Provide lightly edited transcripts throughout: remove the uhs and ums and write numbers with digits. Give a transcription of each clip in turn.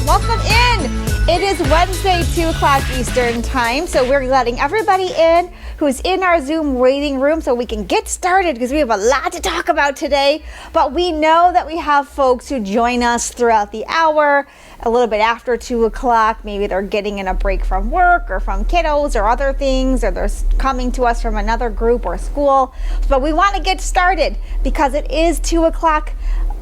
Welcome in. It is Wednesday, 2 o'clock Eastern time, so we're letting everybody in who's in our Zoom waiting room so we can get started because we have a lot to talk about today. But we know that we have folks who join us throughout the hour, a little bit after 2 o'clock. Maybe they're getting in a break from work or from kiddos or other things, or they're coming to us from another group or school. But we want to get started because it is 2 o'clock.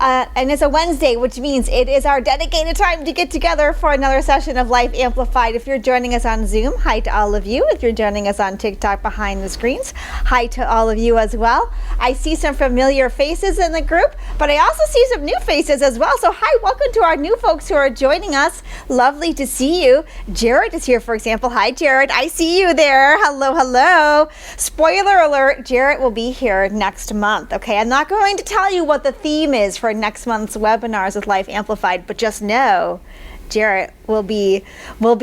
And it's a Wednesday, which means it is our dedicated time to get together for another session of Life Amplified. If you're joining us on Zoom, hi to all of you. If you're joining us on TikTok behind the screens, hi to all of you as well. I see some familiar faces in the group, but I also see some new faces as well. So hi, welcome to our new folks who are joining us. Lovely to see you. Jared is here, for example. Hi, Jared. I see you there. Hello, hello. Spoiler alert, Jared will be here next month. Okay, I'm not going to tell you what the theme is for next month's webinars with Life Amplified, but just know Jarrett will be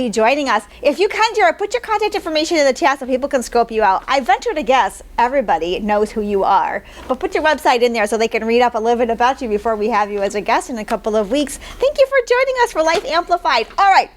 joining us. If you can, Jarrett, put your contact information in the chat so people can scope you out. I venture to guess everybody knows who you are, but put your website in there so they can read up a little bit about you before we have you as a guest in a couple of weeks. Thank you for joining us for Life Amplified. All right.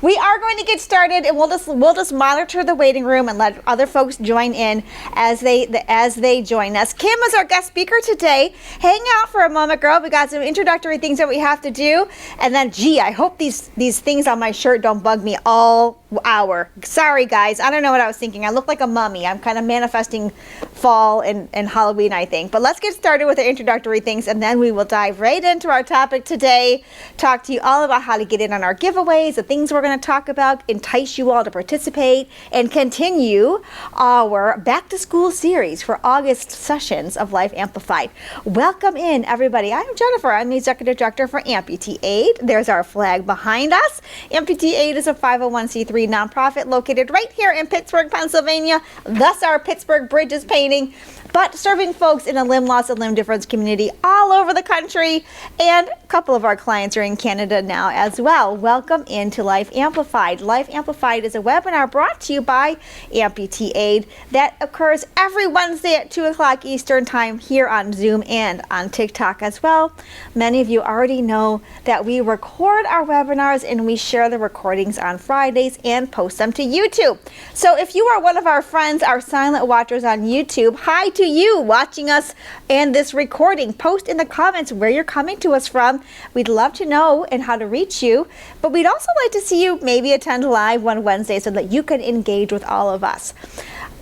We are going to get started, and we'll just monitor the waiting room and let other folks join in as they join us. Kim is our guest speaker today. Hang out for a moment, girl. We got some introductory things that we have to do, and then, gee, I hope these things on my shirt don't bug me all hour. Sorry, guys. I don't know what I was thinking. I look like a mummy. I'm kind of manifesting fall and Halloween, I think. But let's get started with the introductory things, and then we will dive right into our topic today. Talk to you all about how to get in on our giveaways, the things we're going to talk about, entice you all to participate, and continue our back to school series for August sessions of Life Amplified. Welcome in, everybody. I'm Jennifer. I'm the Executive Director for Amputee Aid. There's our flag behind us. Amputee Aid is a 501c3 nonprofit located right here in Pittsburgh, Pennsylvania. Thus our Pittsburgh bridge is painting, but serving folks in a limb loss and limb difference community all over the country. And a couple of our clients are in Canada now as well. Welcome into Life Amplified. Life Amplified is a webinar brought to you by Amputee Aid that occurs every Wednesday at 2 o'clock Eastern time here on Zoom and on TikTok as well. Many of you already know that we record our webinars and we share the recordings on Fridays and post them to YouTube. So if you are one of our friends, our silent watchers on YouTube, hi to you watching us and this recording. Post in the comments where you're coming to us from. We'd love to know and how to reach you, but we'd also like to see you maybe attend live one Wednesday so that you can engage with all of us.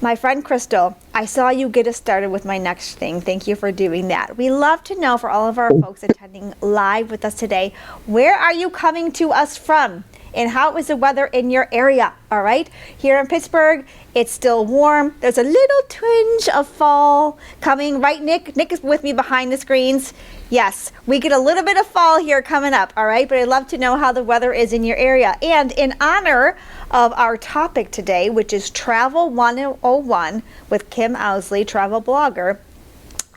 My friend Crystal, I saw you get us started with my next thing. Thank you for doing that. We love to know, for all of our folks attending live with us today, where are you coming to us from? And how is the weather in your area? All right, here in Pittsburgh, it's still warm. There's a little twinge of fall coming, right, Nick? Nick is with me behind the screens. Yes, we get a little bit of fall here coming up, all right? But I'd love to know how the weather is in your area. And in honor of our topic today, which is Travel 101 with Kim Ousley, travel blogger,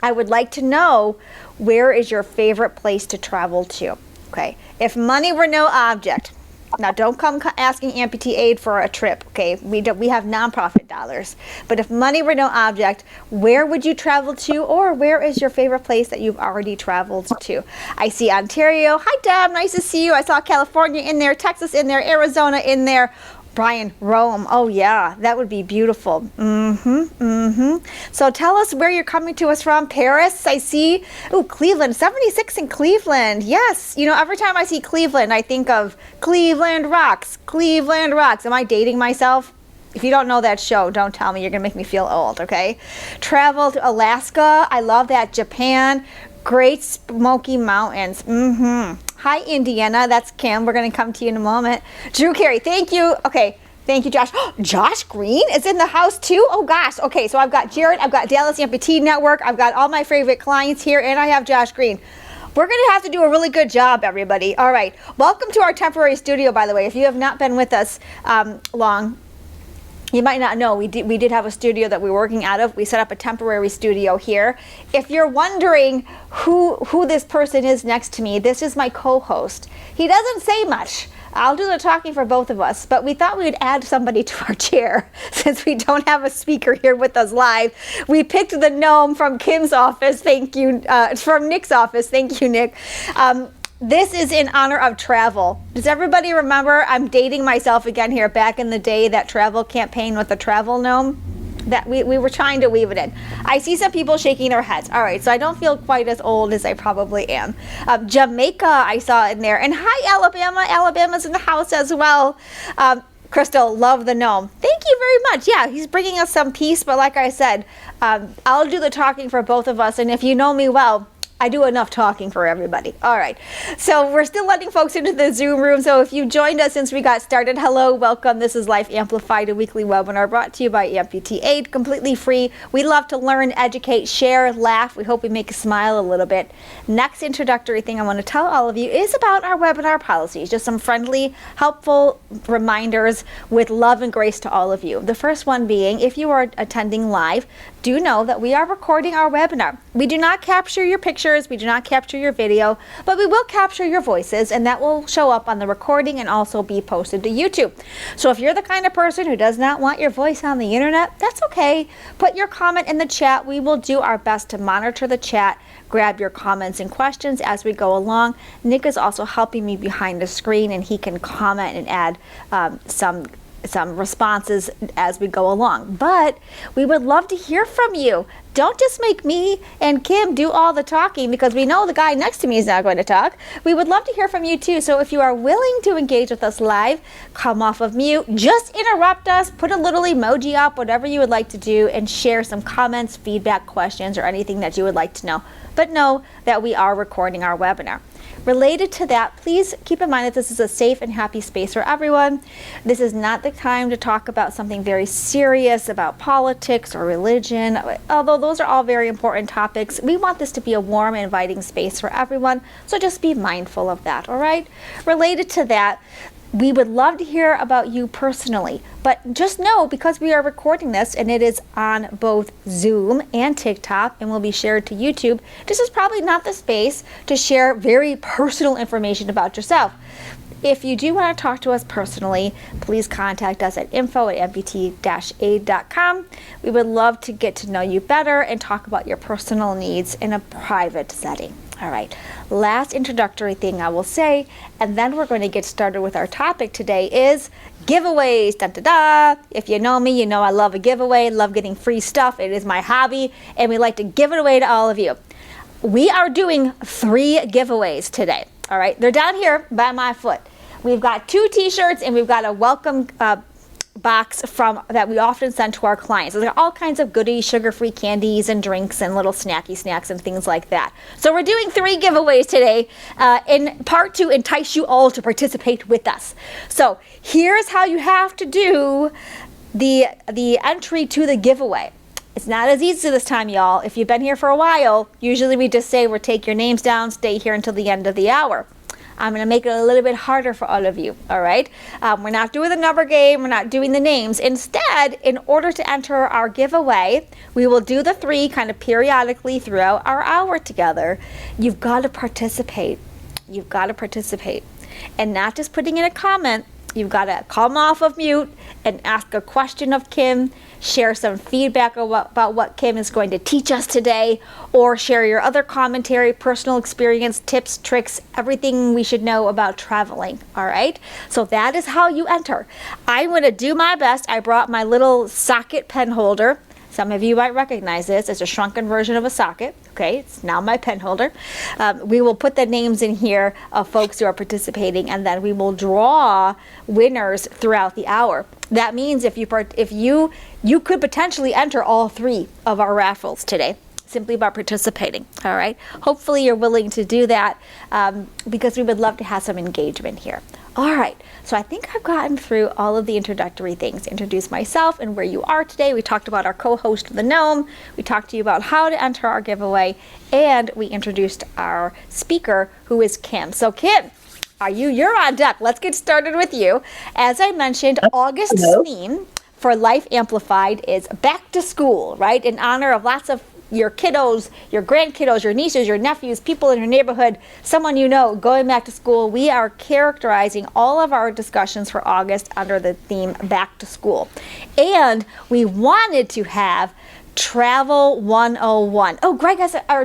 I would like to know, where is your favorite place to travel to? Okay, if money were no object, now, don't come asking Amputee Aid for a trip, okay? We have nonprofit dollars. But if money were no object, where would you travel to, or where is your favorite place that you've already traveled to? I see Ontario. Hi, Deb. Nice to see you. I saw California in there, Texas in there, Arizona in there. Brian, Rome. Oh, yeah, that would be beautiful. So tell us where you're coming to us from. Paris, I see. Oh, Cleveland, 76 in Cleveland. Yes, you know, every time I see Cleveland, I think of Cleveland Rocks. Cleveland Rocks. Am I dating myself? If you don't know that show, don't tell me. You're going to make me feel old, okay? Travel to Alaska. I love that. Japan. Great Smoky Mountains. Hi, Indiana. That's Kim. We're going to come to you in a moment. Drew Carey, thank you. Okay, thank you, Josh. Josh Green is in the house, too? Oh, gosh. Okay, so I've got Jared. I've got Dallas Amputee Network. I've got all my favorite clients here, and I have Josh Green. We're going to have to do a really good job, everybody. All right. Welcome to our temporary studio, by the way. If you have not been with us long, you might not know, we did have a studio that we were working out of. We set up a temporary studio here. If you're wondering who this person is next to me, this is my co-host. He doesn't say much. I'll do the talking for both of us, but we thought we would add somebody to our chair since we don't have a speaker here with us live. We picked the gnome from Kim's office, thank you, from Nick's office, thank you, Nick. This is in honor of travel. Does everybody remember? I'm dating myself again here. Back in the day, that travel campaign with the travel gnome, that we were trying to weave it in. I see some people shaking their heads. All right, so I don't feel quite as old as I probably am. Jamaica, I saw in there. And hi, Alabama. Alabama's in the house as well. Crystal, love the gnome. Thank you very much. Yeah, he's bringing us some peace, but like I said, I'll do the talking for both of us. And if you know me well, I do enough talking for everybody. All right. So we're still letting folks into the Zoom room. So if you joined us since we got started, hello, welcome. This is Life Amplified, a weekly webinar brought to you by Amputee Aid, completely free. We love to learn, educate, share, laugh. We hope we make you smile a little bit. Next introductory thing I want to tell all of you is about our webinar policies. Just some friendly, helpful reminders with love and grace to all of you. The first one being, if you are attending live, do know that we are recording our webinar. We do not capture your pictures, we do not capture your video, but we will capture your voices, and that will show up on the recording and also be posted to YouTube. So if you're the kind of person who does not want your voice on the internet, that's okay. Put your comment in the chat. We will do our best to monitor the chat, grab your comments and questions as we go along. Nick is also helping me behind the screen, and he can comment and add some responses as we go along. But we would love to hear from you. Don't just make me and Kim do all the talking, because we know the guy next to me is not going to talk. We would love to hear from you too. So if you are willing to engage with us live, come off of mute, just interrupt us, put a little emoji up, whatever you would like to do, and share some comments, feedback, questions, or anything that you would like to know. But know that we are recording our webinar. Related to that, please keep in mind that this is a safe and happy space for everyone. This is not the time to talk about something very serious about politics or religion. Although those are all very important topics, we want this to be a warm, inviting space for everyone. So just be mindful of that, all right? Related to that, we would love to hear about you personally, but just know, because we are recording this and it is on both Zoom and TikTok and will be shared to YouTube, this is probably not the space to share very personal information about yourself. If you do want to talk to us personally, please contact us at info@amputee-aid.com. We would love to get to know you better and talk about your personal needs in a private setting. All right, last introductory thing I will say, and then we're going to get started with our topic today, is giveaways. Dun, da, da. If you know me, you know I love a giveaway, love getting free stuff. It is my hobby, and we like to give it away to all of you. We are doing 3 giveaways today. All right, they're down here by my foot. We've got 2 t-shirts, and we've got a welcome box that we often send to our clients. So there are all kinds of goodies, sugar-free candies and drinks and little snacky snacks and things like that. So we're doing 3 giveaways today, in part to entice you all to participate with us. So here's how you have to do the entry to the giveaway. It's not as easy this time, y'all. If you've been here for a while, usually we just say we'll take your names down, stay here until the end of the hour. I'm going to make it a little bit harder for all of you, all right? We're not doing the number game. We're not doing the names. Instead, in order to enter our giveaway, we will do the 3 kind of periodically throughout our hour together. You've got to participate. You've got to participate. And not just putting in a comment. You've got to come off of mute and ask a question of Kim, share some feedback about what Kim is going to teach us today, or share your other commentary, personal experience, tips, tricks, everything we should know about traveling, all right? So that is how you enter. I'm going to do my best. I brought my little socket pen holder. Some of you might recognize this. It's a shrunken version of a socket. Okay, it's now my pen holder. We will put the names in here of folks who are participating, and then we will draw winners throughout the hour. That means if you could potentially enter all 3 of our raffles today, simply by participating, all right? Hopefully you're willing to do that, because we would love to have some engagement here. All right, so I think I've gotten through all of the introductory things. Introduce myself and where you are today. We talked about our co-host, the Gnome. We talked to you about how to enter our giveaway, and we introduced our speaker, who is Kim. So Kim, you're on deck. Let's get started with you. As I mentioned, August's theme for Life Amplified is back to school, right? In honor of lots of your kiddos, your grandkiddos, your nieces, your nephews, people in your neighborhood, someone you know going back to school. We are characterizing all of our discussions for August under the theme back to school. And we wanted to have Travel 101. Oh,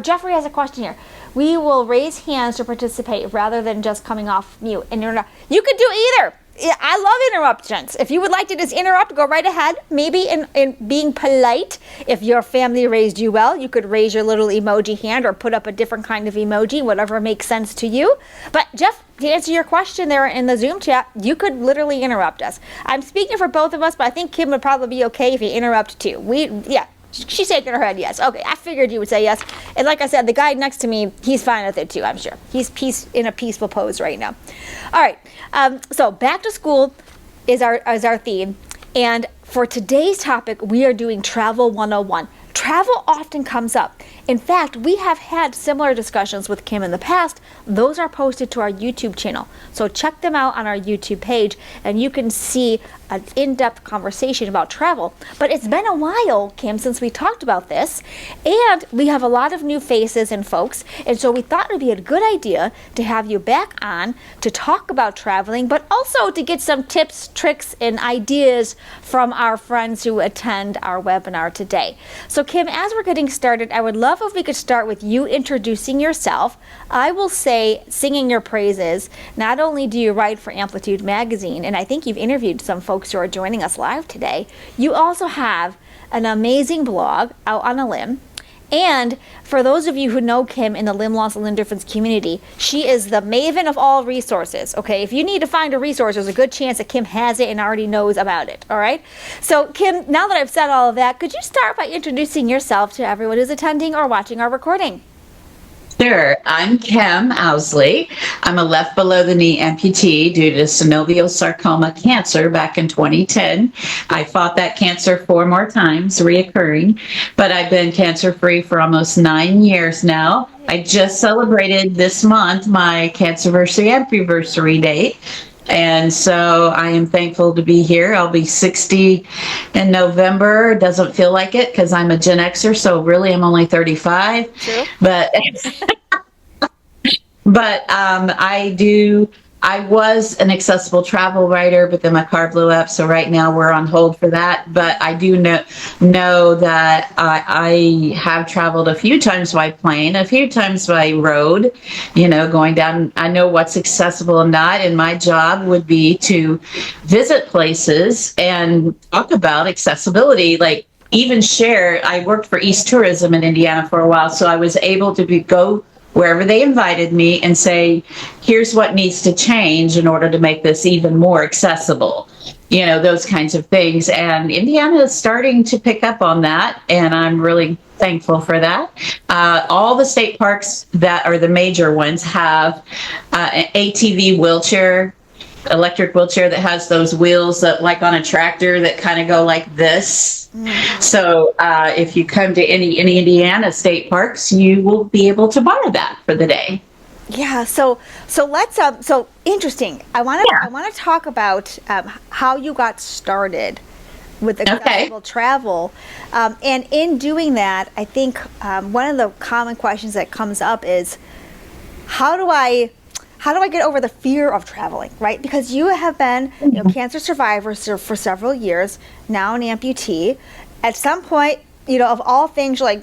Jeffrey has a question here. we will raise hands to participate rather than just coming off mute. And you could do either. I love interruptions. If you would like to just interrupt, go right ahead. Maybe in being polite, if your family raised you well, you could raise your little emoji hand or put up a different kind of emoji, whatever makes sense to you. But Jeff, to answer your question there in the Zoom chat, you could literally interrupt us. I'm speaking for both of us, but I think Kim would probably be okay if you interrupt too. She's shaking her head yes. Okay, I figured you would say yes. And like I said, the guy next to me, he's fine with it too, I'm sure. He's in a peaceful pose right now. All right, so back to school is our theme. And for today's topic, we are doing Travel 101. Travel often comes up. In fact, we have had similar discussions with Kim in the past. Those are posted to our YouTube channel. So check them out on our YouTube page and you can see an in-depth conversation about travel. But it's been a while, Kim, since we talked about this. And we have a lot of new faces and folks. And so we thought it would be a good idea to have you back on to talk about traveling, but also to get some tips, tricks, and ideas from our friends who attend our webinar today. So Kim, as we're getting started, I would love if we could start with you introducing yourself. I will say, singing your praises. Not only do you write for Amplitude Magazine, and I think you've interviewed some folks who are joining us live today, you also have an amazing blog, Out on a Limb. And for those of you who know Kim in the limb loss and limb difference community, she is the maven of all resources, okay? If you need to find a resource, there's a good chance that Kim has it and already knows about it, all right? So Kim, now that I've said all of that, could you start by introducing yourself to everyone who's attending or watching our recording? Sure. I'm Kim Ousley. I'm a left below the knee amputee due to synovial sarcoma cancer back in 2010. I fought that cancer 4 more times, reoccurring, but I've been cancer-free for almost 9 years now. I just celebrated this month my cancerversary date. And so I am thankful to be here. I'll be 60 in November. Doesn't feel like it because I'm a Gen Xer, so really I'm only 35. True. But I was an accessible travel writer, but then my car blew up. So right now we're on hold for that. But I do know that I have traveled a few times by plane, a few times by road, going down. I know what's accessible and not. And my job would be to visit places and talk about accessibility, like even share. I worked for East Tourism in Indiana for a while, so I was able to go wherever they invited me and say, here's what needs to change in order to make this even more accessible, those kinds of things. And Indiana is starting to pick up on that, and I'm really thankful for that. All the state parks that are the major ones have an ATV wheelchair, electric wheelchair that has those wheels that, like on a tractor, that kind of go like this. So if you come to any Indiana state parks, you will be able to borrow that for the day. Yeah. So let's so interesting. I want to talk about how you got started with accessible travel, and in doing that, I think one of the common questions that comes up is, how do I get over the fear of traveling, right? Because you have been cancer survivor for several years, now an amputee. At some point, of all things, you're like,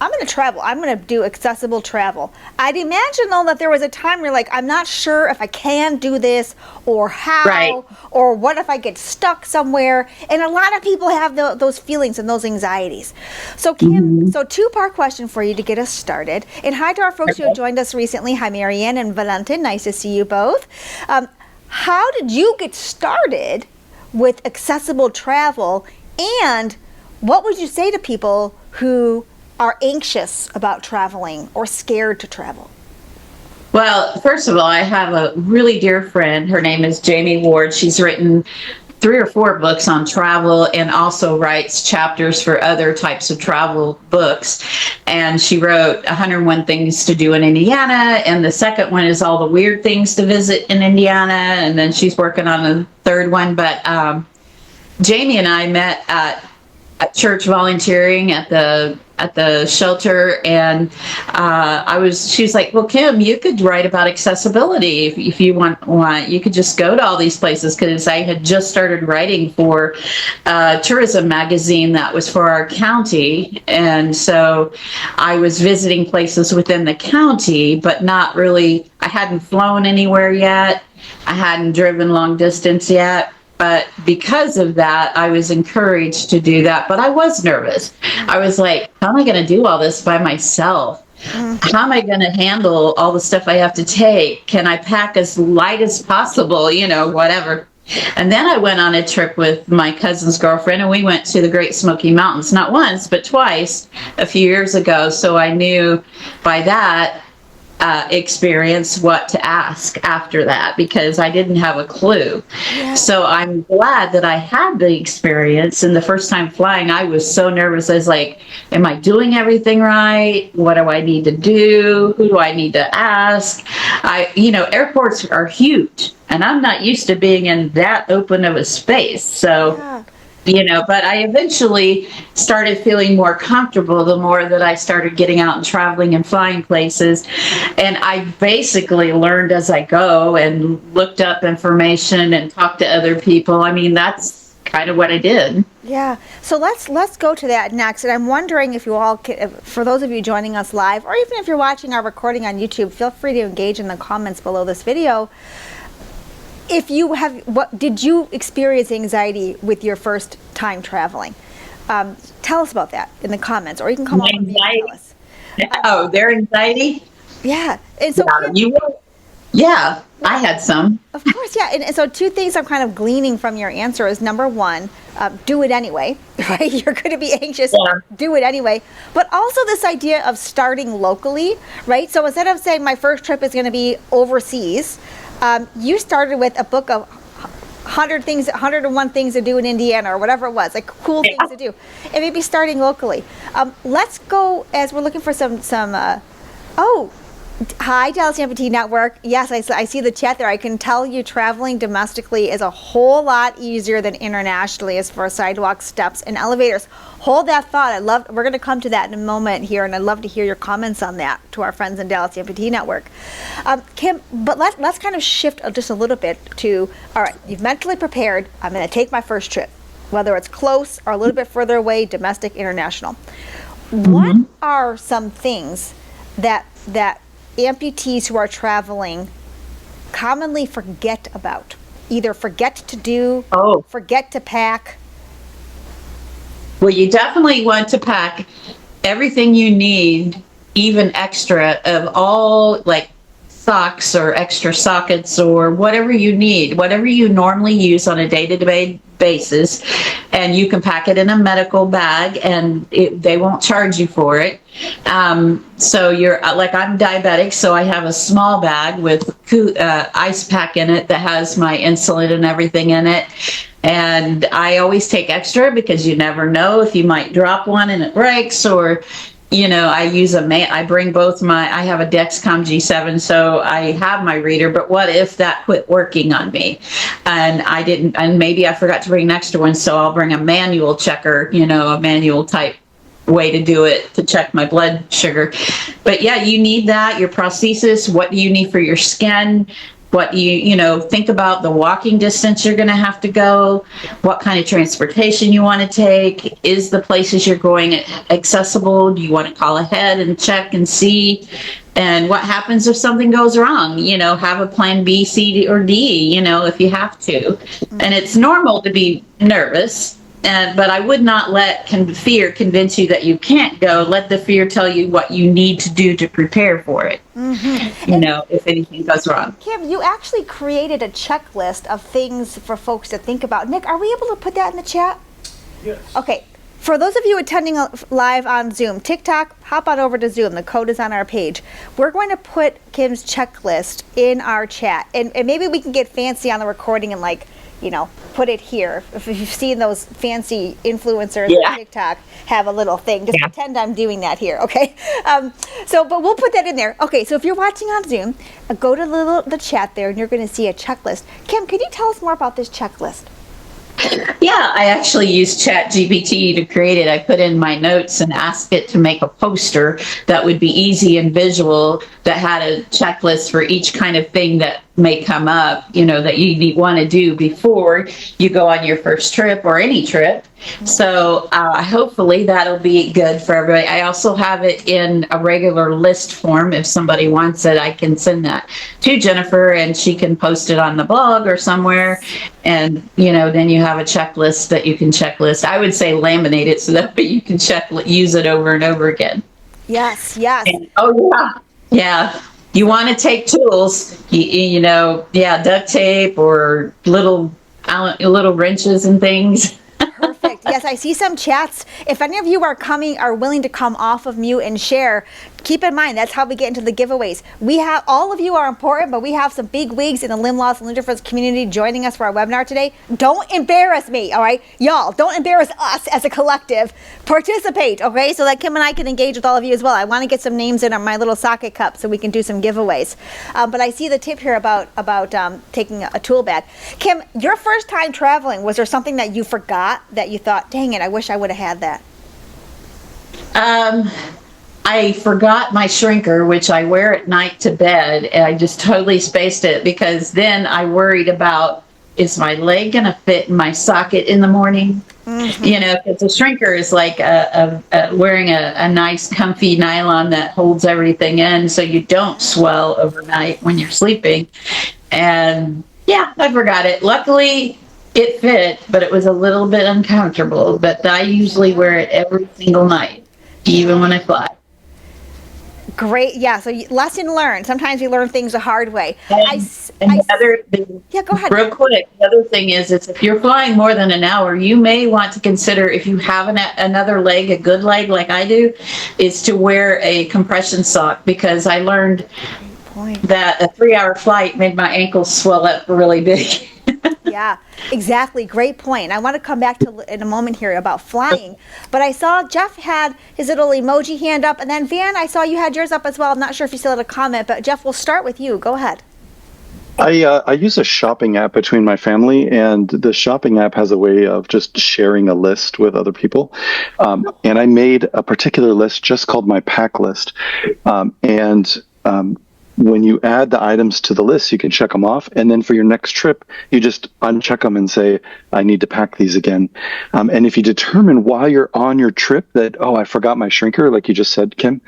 I'm going to travel. I'm going to do accessible travel. I'd imagine, though, that there was a time where you're like, I'm not sure if I can do this or how, right, or what if I get stuck somewhere. And a lot of people have those feelings and those anxieties. So, Kim, so 2-part question for you to get us started. And hi to our folks who have joined us recently. Hi, Marianne and Valentin. Nice to see you both. How did you get started with accessible travel? And what would you say to people who are anxious about traveling or scared to travel? Well, first of all, I have a really dear friend. Her name is Jamie Ward. She's written 3 or 4 books on travel and also writes chapters for other types of travel books. And she wrote 101 Things to Do in Indiana. And the second one is all the weird things to visit in Indiana. And then she's working on the third one. But Jamie and I met at church volunteering at the at the shelter, and she was like, well, Kim, you could write about accessibility if you want. You could just go to all these places, because I had just started writing for a tourism magazine that was for our county. And so I was visiting places within the county, but not really, I hadn't flown anywhere yet. I hadn't driven long distance yet. But because of that, I was encouraged to do that. But I was nervous. I was like, how am I going to do all this by myself? How am I going to handle all the stuff I have to take? Can I pack as light as possible? Whatever. And then I went on a trip with my cousin's girlfriend, and we went to the Great Smoky Mountains, not once, but twice a few years ago. So I knew by that experience what to ask after that, because I didn't have a clue. Yeah. So I'm glad that I had the experience. And the first time flying, I was so nervous. I was like, am I doing everything right? What do I need to do? Who do I need to ask? Airports are huge, and I'm not used to being in that open of a space. So yeah. But I eventually started feeling more comfortable the more that I started getting out and traveling and flying places. And I basically learned as I go and looked up information and talked to other people. I mean, that's kind of what I did. Yeah. So let's go to that next. And I'm wondering if you all, for those of you joining us live, or even if you're watching our recording on YouTube, feel free to engage in the comments below this video. If you have, did you experience anxiety with your first time traveling? Tell us about that in the comments, or you can come up and tell us. Their anxiety? Yeah. And so I had some. Of course, yeah. And so two things I'm kind of gleaning from your answer is, number one, do it anyway, right? You're going to be anxious, do it anyway. But also this idea of starting locally, right? So instead of saying my first trip is going to be overseas, you started with a book of 101 things to do in Indiana, or whatever it was, like cool things to do, and maybe starting locally. Let's go, as we're looking for some hi, Dallas Amputee Network. Yes, I see the chat there. I can tell you traveling domestically is a whole lot easier than internationally as far as sidewalks, steps, and elevators. Hold that thought. We're going to come to that in a moment here, and I'd love to hear your comments on that to our friends in Dallas Amputee Network. Kim, but let's kind of shift just a little bit to, all right, you've mentally prepared. I'm going to take my first trip, whether it's close or a little bit further away, domestic, international. What are some things that amputees who are traveling commonly forget about? Either forget to do, forget to pack. Well, you definitely want to pack everything you need, even extra, of all, like socks or extra sockets or whatever you need, whatever you normally use on a day-to-day basis, and you can pack it in a medical bag, and they won't charge you for it. So you're like, I'm diabetic, so I have a small bag with ice pack in it that has my insulin and everything in it. And I always take extra, because you never know if you might drop one and it breaks, or I bring both I have a Dexcom G7, so I have my reader, but what if that quit working on me? And maybe I forgot to bring an extra one, so I'll bring a manual checker, a manual type way to do it, to check my blood sugar. But yeah, you need that, your prosthesis, what do you need for your skin? What think about the walking distance you're going to have to go, what kind of transportation you want to take, is the places you're going accessible, do you want to call ahead and check and see, and what happens if something goes wrong, have a plan B, C, or D, if you have to. And it's normal to be nervous, but I would not let fear convince you that you can't go. Let the fear tell you what you need to do to prepare for it. If anything goes wrong. Kim, you actually created a checklist of things for folks to think about. Nick, are we able to put that in the chat? Yes. Okay. For those of you attending live on Zoom, TikTok, hop on over to Zoom. The code is on our page. We're going to put Kim's checklist in our chat. And maybe we can get fancy on the recording and put it here. If you've seen those fancy influencers on TikTok have a little thing, just pretend I'm doing that here, okay? But we'll put that in there. Okay, so if you're watching on Zoom, go to the chat there, and you're going to see a checklist. Kim, can you tell us more about this checklist? Yeah, I actually used ChatGPT to create it. I put in my notes and asked it to make a poster that would be easy and visual, that had a checklist for each kind of thing that may come up, that you want to do before you go on your first trip or any trip. So hopefully that'll be good for everybody. I also have it in a regular list form. If somebody wants it, I can send that to Jennifer and she can post it on the blog or somewhere. And, then you have a checklist that you can checklist. I would say laminate it so that you can use it over and over again. Yes, yes. And, oh, yeah. Yeah. You want to take tools, duct tape or little wrenches and things. Perfect. Yes, I see some chats. If any of you are willing to come off of mute and share, keep in mind that's how we get into the giveaways. All of you are important, but we have some big wigs in the limb loss and limb difference community joining us for our webinar today. Don't embarrass me, all right? Y'all, don't embarrass us as a collective. Participate, okay? So that Kim and I can engage with all of you as well. I want to get some names in on my little socket cup so we can do some giveaways. But I see the tip here about taking a tool bag. Kim, your first time traveling, was there something that you forgot that you thought, dang it, I wish I would have had that? I forgot my shrinker, which I wear at night to bed, and I just totally spaced it because then I worried about, is my leg going to fit in my socket in the morning? Mm-hmm. Because the shrinker is like wearing a nice comfy nylon that holds everything in so you don't swell overnight when you're sleeping. And yeah, I forgot it. Luckily, it fit, but it was a little bit uncomfortable. But I usually wear it every single night, even when I fly. Great. Yeah. So lesson learned. Sometimes we learn things the hard way. Yeah, go ahead. Real quick. The other thing is if you're flying more than an hour, you may want to consider, if you have another leg, a good leg like I do, is to wear a compression sock, because I learned that a 3-hour flight made my ankles swell up really big. Yeah, exactly. Great point. I want to come back to in a moment here about flying, but I saw Jeff had his little emoji hand up, and then Van, I saw you had yours up as well. I'm not sure if you still had a comment, but Jeff, we'll start with you. Go ahead. I use a shopping app between my family, and the shopping app has a way of just sharing a list with other people. And I made a particular list just called my pack list. When you add the items to the list, you can check them off. And then for your next trip, you just uncheck them and say, I need to pack these again. And if you determine while you're on your trip that, I forgot my shrinker, like you just said, Kim,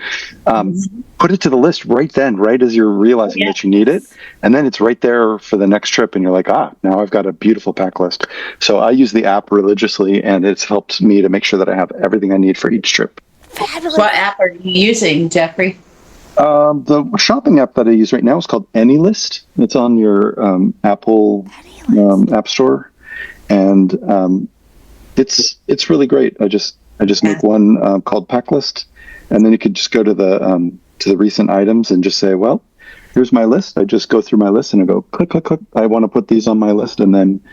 put it to the list right then, right as you're realizing that you need it. And then it's right there for the next trip. And you're like, now I've got a beautiful pack list. So I use the app religiously, and it's helped me to make sure that I have everything I need for each trip. Fabulous. What app are you using, Jeffrey? The shopping app that I use right now is called AnyList. It's on your Apple App Store, and it's really great. I just make one called Packlist, and then you could just go to the recent items and just say, well, here's my list. I just go through my list and I go click, click, click. I want to put these on my list, and then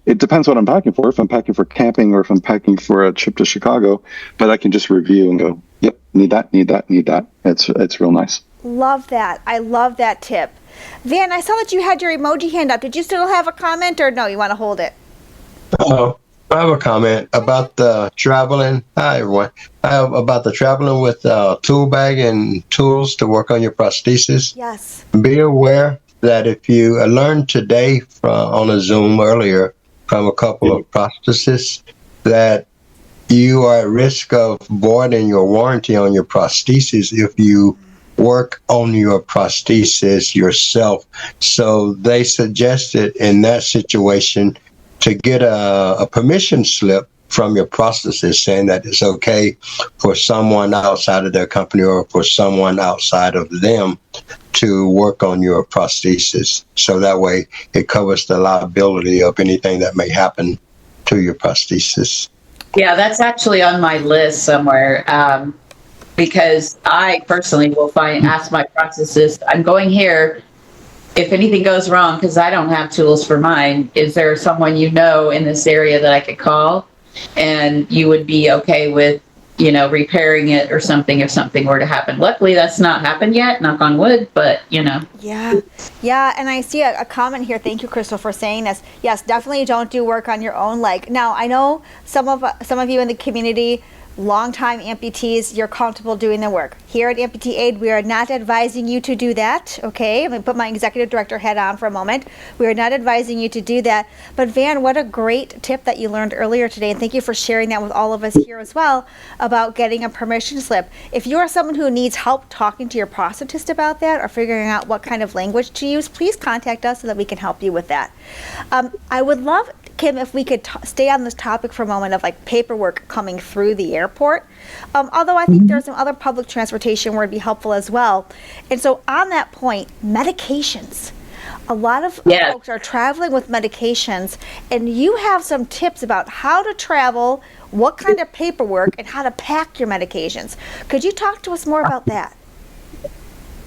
it depends what I'm packing for. If I'm packing for camping or if I'm packing for a trip to Chicago, but I can just review and go, yep, need that. It's real nice. Love that. I love that tip. Van, I saw that you had your emoji hand up. Did you still have a comment, or no, you want to hold it? I have a comment about the traveling. Hi, everyone. About the traveling with tool bag and tools to work on your prosthesis. Yes. Be aware that if you learned today on a Zoom earlier from a couple of prosthetists that you are at risk of voiding your warranty on your prosthesis if you work on your prosthesis yourself. So they suggested in that situation to get a permission slip from your prosthetist saying that it's okay for someone outside of their company or for someone outside of them to work on your prosthesis. So that way it covers the liability of anything that may happen to your prosthesis. Yeah, that's actually on my list somewhere, because I personally will ask my prosthetist, I'm going here, if anything goes wrong, because I don't have tools for mine, is there someone in this area that I could call? And you would be okay with, repairing it or something if something were to happen. Luckily, that's not happened yet, knock on wood, but Yeah. Yeah. And I see a comment here. Thank you, Crystal, for saying this. Yes, definitely don't do work on your own leg. Now, I know some of you in the community, longtime amputees, you're comfortable doing the work. Here at Amputee Aid, we are not advising you to do that, okay? I'm going to put my executive director hat on for a moment. We are not advising you to do that. But Van, what a great tip that you learned earlier today, and thank you for sharing that with all of us here as well about getting a permission slip. If you are someone who needs help talking to your prosthetist about that or figuring out what kind of language to use, please contact us so that we can help you with that. I would love, Kim, if we could stay on this topic for a moment of like paperwork coming through the airport. Although I think there's some other public transportation where it'd be helpful as well. And so on that point, medications. A lot of folks are traveling with medications, and you have some tips about how to travel, what kind of paperwork, and how to pack your medications. Could you talk to us more about that?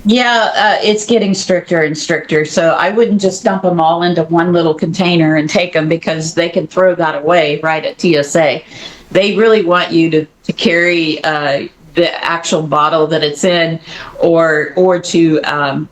Yeah, it's getting stricter and stricter. So I wouldn't just dump them all into one little container and take them, because they can throw that away right at TSA. They really want you to carry the actual bottle that it's in, or to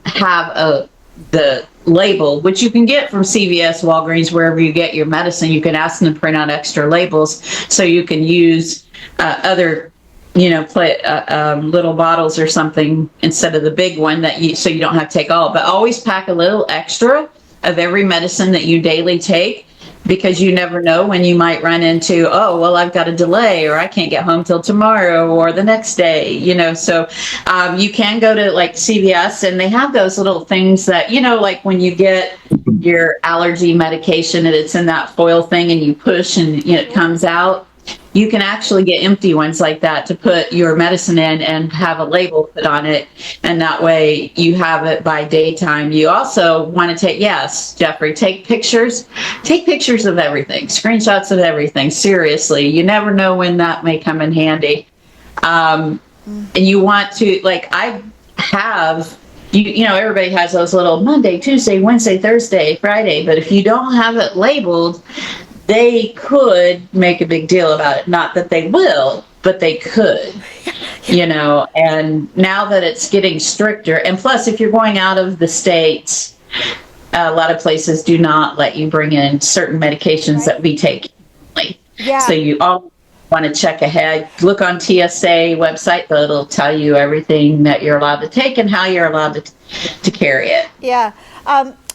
have the label, which you can get from CVS, Walgreens, wherever you get your medicine. You can ask them to print out extra labels so you can use other little bottles or something instead of the big one so you don't have to take all. But always pack a little extra of every medicine that you daily take, because you never know when you might run into, oh, well, I've got a delay, or I can't get home till tomorrow or the next day, so you can go to like CVS, and they have those little things that, like when you get your allergy medication and it's in that foil thing and you push and it comes out. You can actually get empty ones like that to put your medicine in and have a label put on it. And that way you have it by daytime. You also want to take, yes, Jeffrey, take pictures of everything, screenshots of everything. Seriously, you never know when that may come in handy. And you want to, like, I have, everybody has those little Monday, Tuesday, Wednesday, Thursday, Friday, but if you don't have it labeled, they could make a big deal about it. Not that they will, but they could, and now that it's getting stricter, and plus if you're going out of the States, a lot of places do not let you bring in certain medications that we take. Yeah. So you all want to check ahead, look on TSA website, but it'll tell you everything that you're allowed to take and how you're allowed to carry it. Yeah.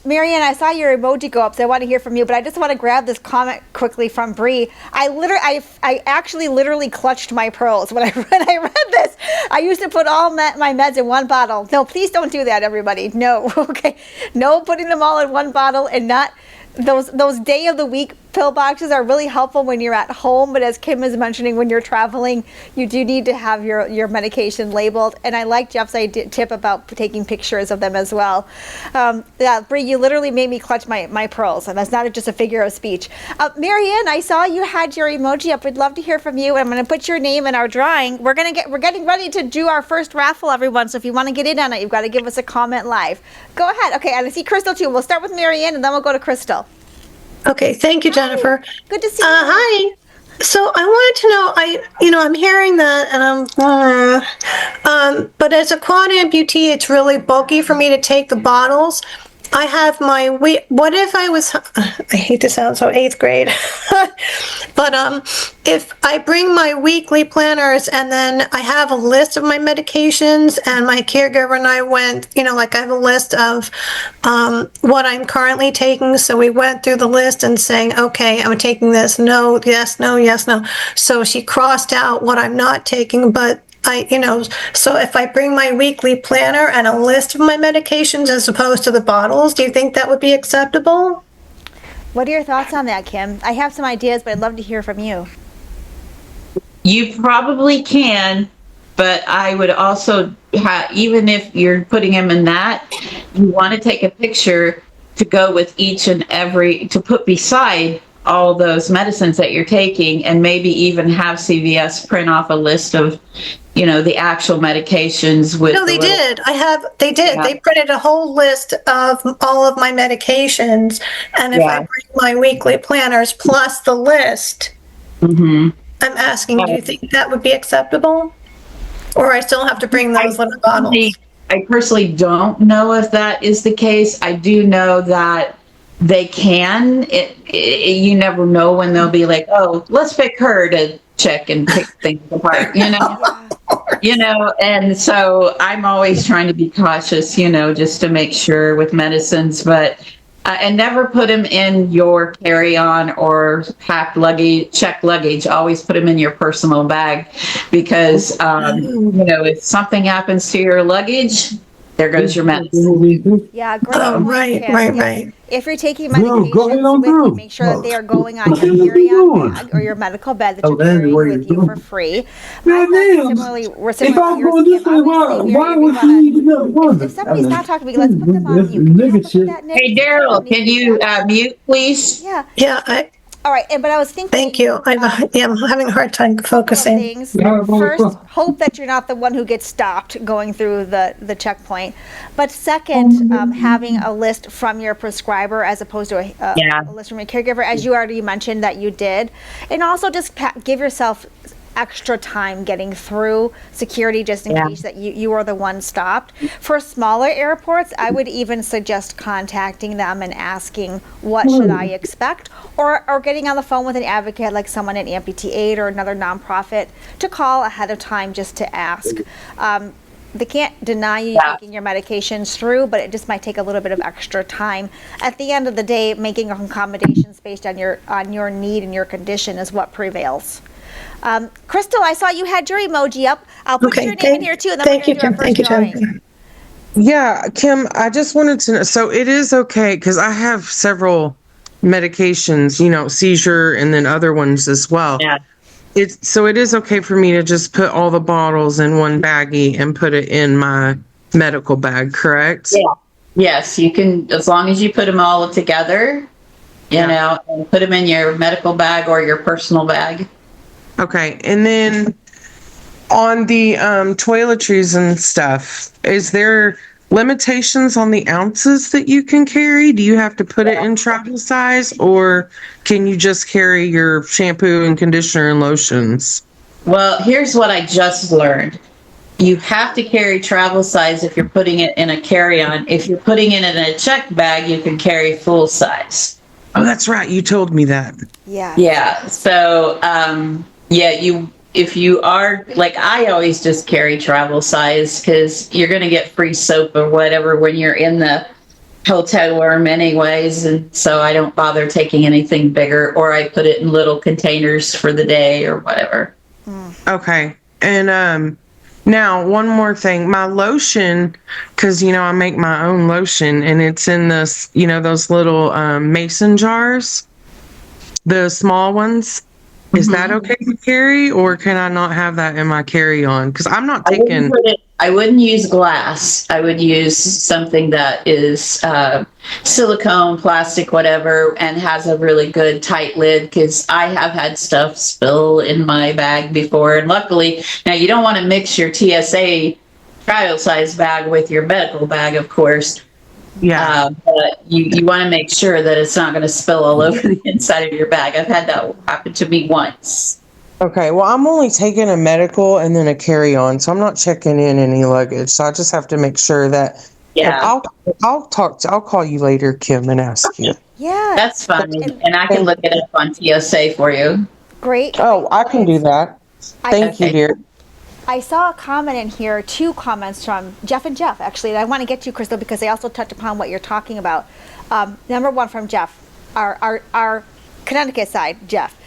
Marianne, I saw your emoji go up, so I want to hear from you, but I just want to grab this comment quickly from Bree. I actually literally clutched my pearls when I read this. I used to put all my meds in one bottle. No, please don't do that, everybody. No, okay. No putting them all in one bottle, and not those day of the week pill boxes are really helpful when you're at home, but as Kim is mentioning, when you're traveling, you do need to have your medication labeled. And I like Jeff's tip about taking pictures of them as well. Yeah, Bree, you literally made me clutch my pearls, and that's not just a figure of speech. Marianne, I saw you had your emoji up. We'd love to hear from you. I'm going to put your name in our drawing. We're getting ready to do our first raffle, everyone. So if you want to get in on it, you've got to give us a comment live. Go ahead. Okay, and I see Crystal too. We'll start with Marianne, and then we'll go to Crystal. Okay, thank you, Jennifer. Hi. Good to see you. Hi. So I wanted to know, I'm hearing that, and but as a quad amputee, it's really bulky for me to take the bottles. I have my what if I was, I hate to sound so 8th grade, but if I bring my weekly planners and then I have a list of my medications, and my caregiver and I went, like I have a list of what I'm currently taking. So we went through the list and saying, okay, I'm taking this, no, yes, no, yes, no. So she crossed out what I'm not taking, but so if I bring my weekly planner and a list of my medications as opposed to the bottles, do you think that would be acceptable? What are your thoughts on that, Kim? I have some ideas, but I'd love to hear from you. You probably can, but I would also even if you're putting them in that, you want to take a picture to go with each and every, to put beside all those medicines that you're taking, and maybe even have CVS print off a list of, the actual medications with. No, they did. They did. Yeah. They printed a whole list of all of my medications, and if I bring my weekly planners plus the list, I'm asking, do you think that would be acceptable? Or I still have to bring those little bottles? I personally don't know if that is the case. I do know that they can. You never know when they'll be like, oh, let's pick her to check and pick things apart, and so I'm always trying to be cautious, just to make sure with medicines, but and never put them in your carry-on or packed luggage, checked luggage. Always put them in your personal bag because, if something happens to your luggage, there goes your medicine. Yeah, great Oh, point, right, Kim. right, Yes. right. If you're taking medications with you, make sure that they are going on your carry-on bag or your medical bed that you're carrying with you for free. My thoughts similarly were similar to yours, Kim. I would say, Mary, if somebody's not talking to me, let's put them on mute. Can you help us with that, Nick? Hey, Daryl, can you mute, please? Yeah. Yeah, All right, but I was thinking. thank you. I'm having a hard time focusing. Things. First, hope that you're not the one who gets stopped going through the checkpoint. But second, having a list from your prescriber as opposed to a list from your caregiver, as you already mentioned that you did. And also just give yourself extra time getting through security just in case that you are the one stopped. For smaller airports, I would even suggest contacting them and asking, what should I expect? Or getting on the phone with an advocate like someone at Amputee Aid or another nonprofit to call ahead of time just to ask. They can't deny you taking your medications through, but it just might take a little bit of extra time. At the end of the day, making accommodations based on your need and your condition is what prevails. Crystal, I saw you had your emoji up. I'll put your name in here too, and then we're going to do our first drawing. Yeah, Kim, I just wanted to know, so it is okay, because I have several medications, seizure and then other ones as well. Yeah. So it is okay for me to just put all the bottles in one baggie and put it in my medical bag, correct? Yeah. Yes, you can, as long as you put them all together, and put them in your medical bag or your personal bag. Okay, and then on the toiletries and stuff, is there limitations on the ounces that you can carry? Do you have to put it in travel size, or can you just carry your shampoo and conditioner and lotions? Well, here's what I just learned. You have to carry travel size if you're putting it in a carry-on. If you're putting it in a check bag, you can carry full size. Oh, that's right. You told me that. Yeah. Yeah. So, if you are, like, I always just carry travel size because you're going to get free soap or whatever when you're in the hotel room anyways. And so I don't bother taking anything bigger, or I put it in little containers for the day or whatever. Okay. And now, one more thing. My lotion, because, I make my own lotion, and it's in this, those little mason jars, the small ones. Is that okay to carry, or can I not have that in my carry-on? Because I'm not taking... I wouldn't use glass. I would use something that is silicone, plastic, whatever, and has a really good tight lid, because I have had stuff spill in my bag before. And luckily, now you don't want to mix your TSA trial size bag with your medical bag, of course. Yeah. But you want to make sure that it's not going to spill all over the inside of your bag. I've had that happen to me once. Okay, well, I'm only taking a medical and then a carry-on, so I'm not checking in any luggage. So I just have to make sure that. Yeah. I'll call you later, Kim, and ask you. Yeah. That's fine, and I can look it up on TSA for you. Great. Oh, I can do that. Thank you, dear. I saw a comment in here, 2 comments from Jeff and Jeff, actually, and I want to get to, Crystal, because they also touch upon what you're talking about. Number 1 from Jeff, our Connecticut side, Jeff.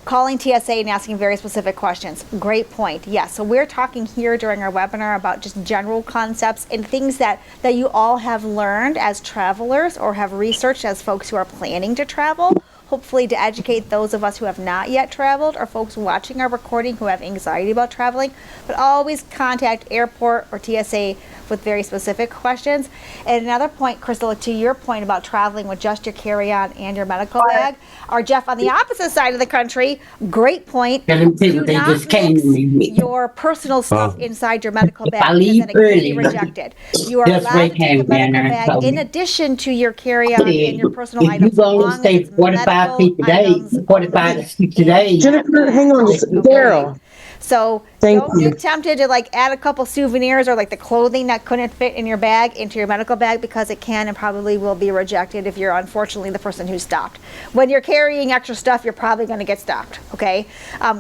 Calling TSA and asking very specific questions. Great point. Yes. So we're talking here during our webinar about just general concepts and things that you all have learned as travelers or have researched as folks who are planning to travel. Hopefully to educate those of us who have not yet traveled or folks watching our recording who have anxiety about traveling. But always contact airport or TSA with very specific questions. And another point, Crystal, to your point about traveling with just your carry-on and your medical bag, or Jeff on the opposite side of the country, great point. Do not mix your personal stuff inside your medical bag because then it can be rejected. You are allowed to take a medical bag in addition to your carry-on and your personal items, as long as it's medical items. 45 today. Jennifer, hang on, Daryl. So Thank don't you. get tempted to like add a couple souvenirs or like the clothing that couldn't fit in your bag into your medical bag, because it can and probably will be rejected if you're unfortunately the person who's stopped. When you're carrying extra stuff, you're probably going to get stopped. Okay.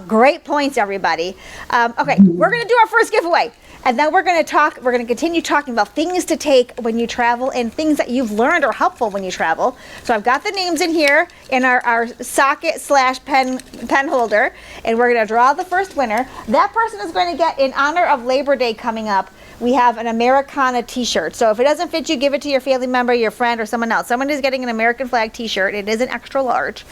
Great points, everybody. Okay, we're going to do our first giveaway. And then we're going to continue talking about things to take when you travel and things that you've learned are helpful when you travel. So I've got the names in here in our socket/pen holder, and we're going to draw the first winner. That person is going to get, in honor of Labor Day coming up, we have an Americana t-shirt. So if it doesn't fit you, give it to your family member, your friend, or someone else. Someone is getting an American flag t-shirt. It is an extra large.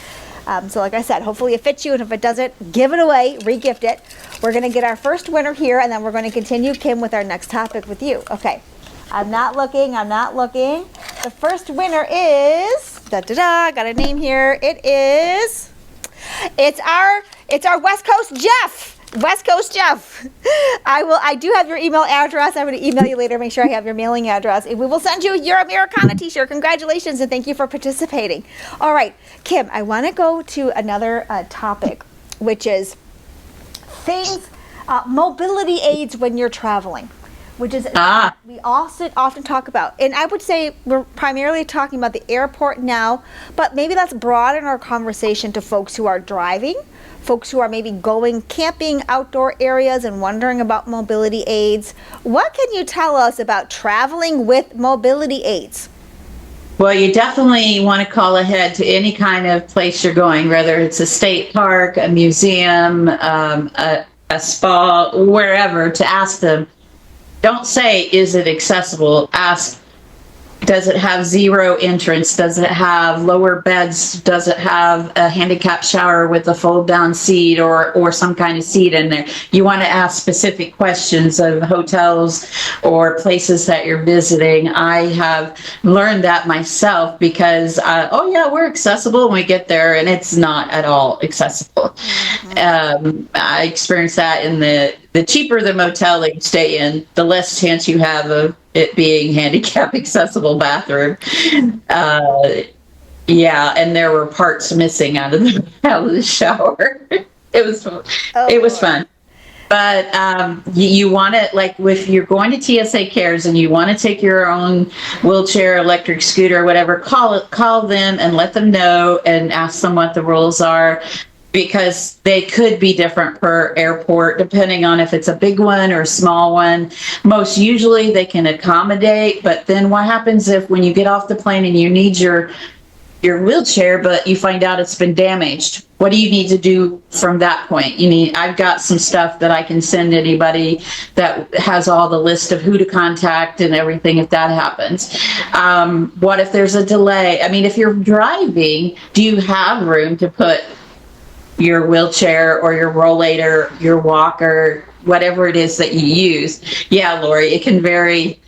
So like I said, hopefully it fits you, and if it doesn't, give it away, re-gift it. We're going to get our first winner here, and then we're going to continue, Kim, with our next topic with you. Okay. I'm not looking. The first winner is, got a name here. It's our West Coast Jeff. I do have your email address. I'm going to email you later, make sure I have your mailing address. And we will send you your Americana t-shirt. Congratulations, and thank you for participating. All right, Kim, I want to go to another topic, which is things, mobility aids when you're traveling, which is we also often talk about. And I would say we're primarily talking about the airport now, but maybe let's broaden our conversation to folks who are driving, folks who are maybe going camping, outdoor areas, and wondering about mobility aids. What can you tell us about traveling with mobility aids? Well, you definitely want to call ahead to any kind of place you're going, whether it's a state park, a museum, a spa, wherever, to ask them. Don't say, is it accessible? Ask, does it have zero entrance? Does it have lower beds? Does it have a handicap shower with a fold down seat or some kind of seat in there? You want to ask specific questions of hotels or places that you're visiting. I have learned that myself because, we're accessible when we get there, and it's not at all accessible. I experienced that in the cheaper the motel that you stay in, the less chance you have of it being handicap accessible bathroom. And there were parts missing out of the shower. It was fun. But you want to, like, if you're going to TSA Cares and you want to take your own wheelchair, electric scooter, whatever, call them and let them know and ask them what the rules are, because they could be different per airport depending on if it's a big one or a small one. Most usually they can accommodate, but then what happens if when you get off the plane and you need your wheelchair, but you find out it's been damaged? What do you need to do from that point? I've got some stuff that I can send anybody that has all the list of who to contact and everything if that happens. What if there's a delay? I mean, if you're driving, do you have room to put your wheelchair or your rollator, your walker, whatever it is that you use? Yeah, Lori, it can vary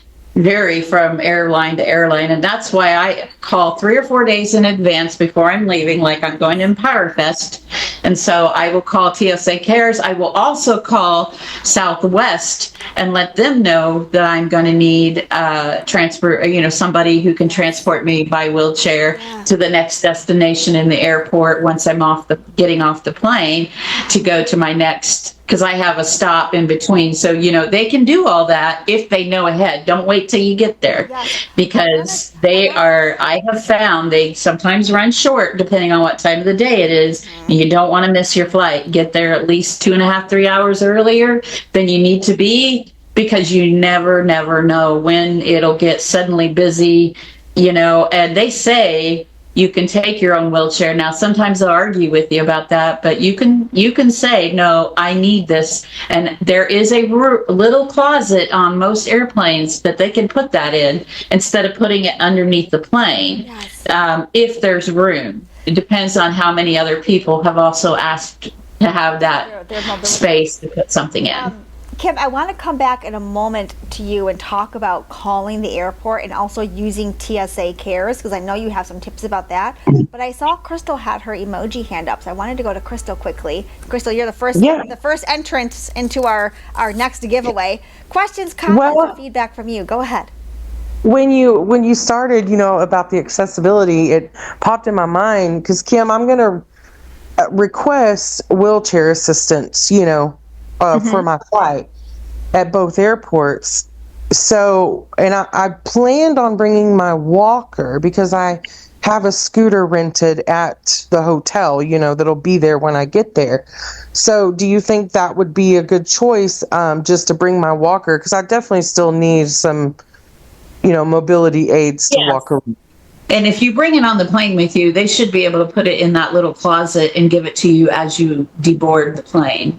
from airline to airline, and that's why I call 3 or 4 days in advance before I'm leaving, like I'm going to Empower Fest, and so I will call TSA Cares. I will also call Southwest and let them know that I'm going to need somebody who can transport me by wheelchair to the next destination in the airport once I'm getting off the plane to go to my next, because I have a stop in between. So, they can do all that if they know ahead. Don't wait till you get there, because I have found they sometimes run short depending on what time of the day it is. And you don't want to miss your flight. Get there at least 2.5, 3 hours earlier than you need to be, because you never know when it'll get suddenly busy, and they say you can take your own wheelchair. Now, sometimes they'll argue with you about that, but you can say, no, I need this. And there is a little closet on most airplanes that they can put that in instead of putting it underneath the plane, if there's room. It depends on how many other people have also asked to have that space to put something in. Kim, I want to come back in a moment to you and talk about calling the airport and also using TSA cares, because I know you have some tips about that. But I saw Crystal had her emoji hand up, so I wanted to go to Crystal quickly. Crystal, you're the first entrance into our next giveaway. Questions, comments, or feedback from you? Go ahead. When you started, about the accessibility, it popped in my mind because, Kim, I'm going to request wheelchair assistance, for my flight at both airports. So, and I planned on bringing my walker because I have a scooter rented at the hotel, that'll be there when I get there. So do you think that would be a good choice, just to bring my walker? Because I definitely still need some, mobility aids to walk around. And if you bring it on the plane with you, they should be able to put it in that little closet and give it to you as you deboard the plane.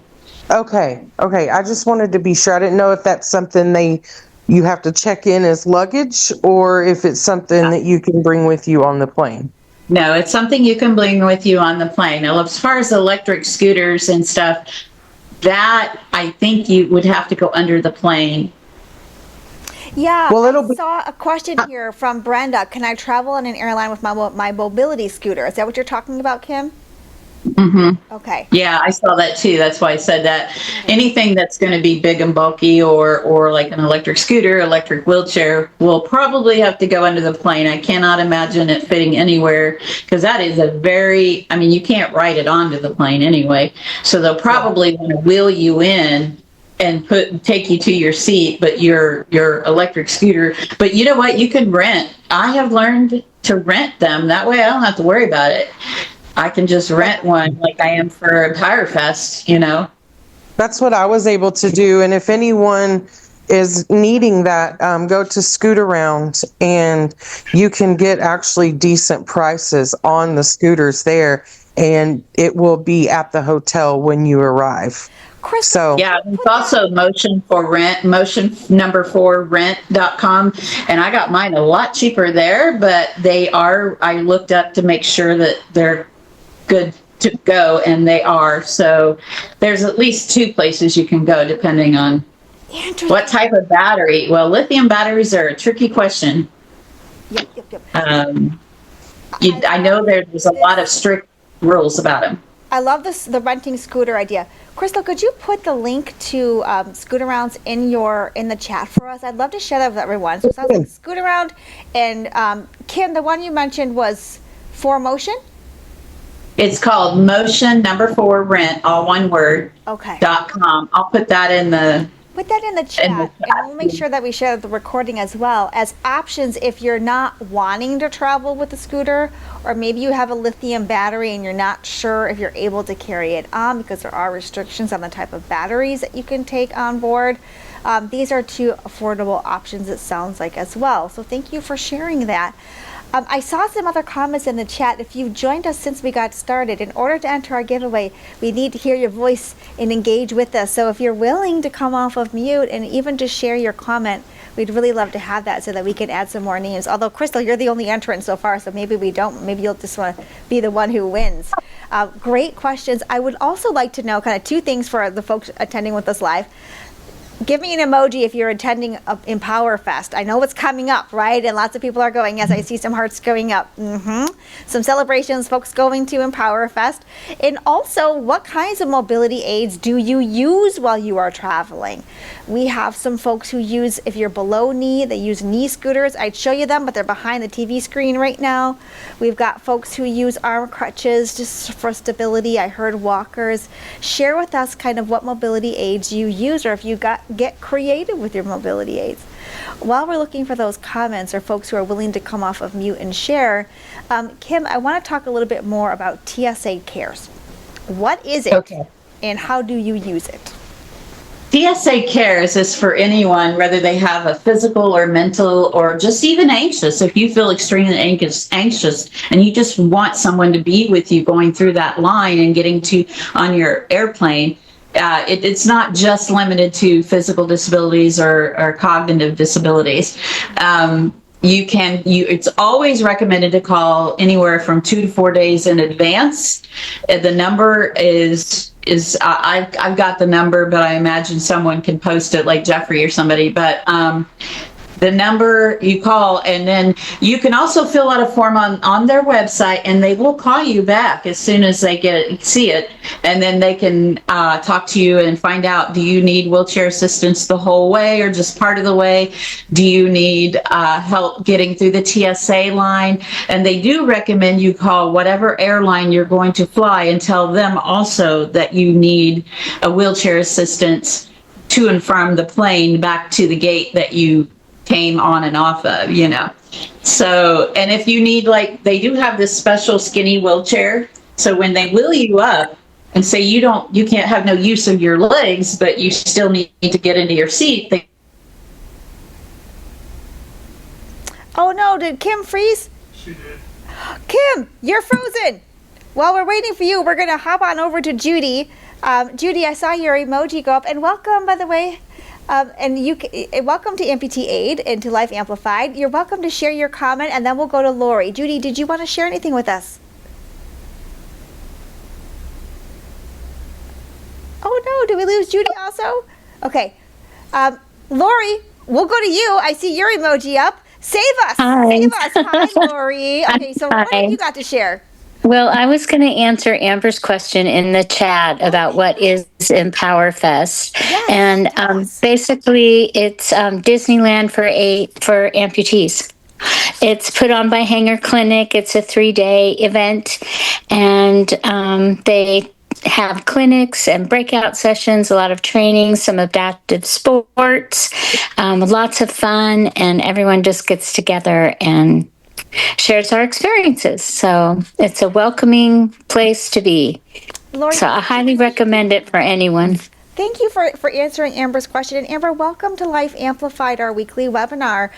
Okay. I just wanted to be sure. I didn't know if that's something you have to check in as luggage, or if it's something that you can bring with you on the plane. No, it's something you can bring with you on the plane. Now, as far as electric scooters and stuff, that I think you would have to go under the plane. Yeah, I saw a question here from Brenda. Can I travel on an airline with my mobility scooter? Is that what you're talking about, Kim? Mm-hmm. Okay. Yeah, I saw that too. That's why I said that. Anything that's going to be big and bulky or like an electric scooter, electric wheelchair will probably have to go under the plane. I cannot imagine it fitting anywhere because that is you can't ride it onto the plane anyway. So they'll probably want to wheel you in and take you to your seat, but your electric scooter. But you know what? You can rent. I have learned to rent them. That way I don't have to worry about it. I can just rent one like I am for a Tire Fest, That's what I was able to do. And if anyone is needing that, go to Scoot Around and you can get actually decent prices on the scooters there, and it will be at the hotel when you arrive. Crystal, it's also motion number4 rent.com, and I got mine a lot cheaper there, but I looked up to make sure that they're good to go, and they are. So there's at least 2 places you can go depending on what type of battery. Well, lithium batteries are a tricky question. Yep. I know there's a lot of strict rules about them. I love the renting scooter idea. Crystal, could you put the link to Scoot Arounds in the chat for us? I'd love to share that with everyone. So it sounds like Scoot Around, and Kim, the one you mentioned was 4Motion? It's called motion number4 rent, all one word. Okay. .com. I'll put that in the chat, and we'll make sure that we share the recording as well as options if you're not wanting to travel with a scooter, or maybe you have a lithium battery and you're not sure if you're able to carry it on because there are restrictions on the type of batteries that you can take on board. These are 2 affordable options, it sounds like, as well. So thank you for sharing that. I saw some other comments in the chat. If you've joined us since we got started, in order to enter our giveaway, we need to hear your voice and engage with us. So if you're willing to come off of mute and even just share your comment, we'd really love to have that so that we can add some more names. Although, Crystal, you're the only entrant so far, so maybe we don't. Maybe you'll just want to be the one who wins. Great questions. I would also like to know kind of 2 things for the folks attending with us live. Give me an emoji if you're attending Empower Fest. I know it's coming up, right? And lots of people are going. Yes, I see some hearts going up. Some celebrations, folks going to Empower Fest. And also, what kinds of mobility aids do you use while you are traveling? We have some folks who use, if you're below knee, they use knee scooters. I'd show you them, but they're behind the TV screen right now. We've got folks who use arm crutches just for stability. I heard walkers. Share with us kind of what mobility aids you use, or if you get creative with your mobility aids. While we're looking for those comments or folks who are willing to come off of mute and share, Kim, I want to talk a little bit more about TSA Cares. What is it, and how do you use it? TSA Cares is for anyone, whether they have a physical or mental or just even anxious. If you feel extremely anxious and you just want someone to be with you going through that line and getting on your airplane, it's not just limited to physical disabilities or cognitive disabilities. It's always recommended to call anywhere from 2 to 4 days in advance. The number is I've got the number, but I imagine someone can post it, like Jeffrey or somebody. But the number you call, and then you can also fill out a form on their website, and they will call you back as soon as they see it, and then they can talk to you and find out, do you need wheelchair assistance the whole way or just part of the way? Do you need help getting through the TSA line? And they do recommend you call whatever airline you're going to fly and tell them also that you need a wheelchair assistance to and from the plane back to the gate that you came on and off of, So, and if you need, like, they do have this special skinny wheelchair. So when they wheel you up and say you can't have no use of your legs, but you still need to get into your seat. Oh no, did Kim freeze? She did. Kim, you're frozen. While we're waiting for you, we're going to hop on over to Judy. Judy, I saw your emoji go up, and welcome, by the way. Welcome to Amputee Aid and to Life Amplified. You're welcome to share your comment, and then we'll go to Lori. Judy, did you want to share anything with us? Oh no, did we lose Judy also? Okay. Lori, we'll go to you. I see your emoji up. Save us. Hi. Save us. Hi, Lori. Okay, so what have you got to share? Well, I was going to answer Amber's question in the chat about what is Empower Fest. Yes, And basically, it's Disneyland for amputees. It's put on by Hanger Clinic. It's a 3-day event, and they have clinics and breakout sessions, a lot of training, some adaptive sports, lots of fun, and everyone just gets together and shares our experiences. So it's a welcoming place to be. Lori, so I highly recommend it for anyone. thank you for answering Amber's question. And Amber, welcome to Life Amplified, our weekly webinar.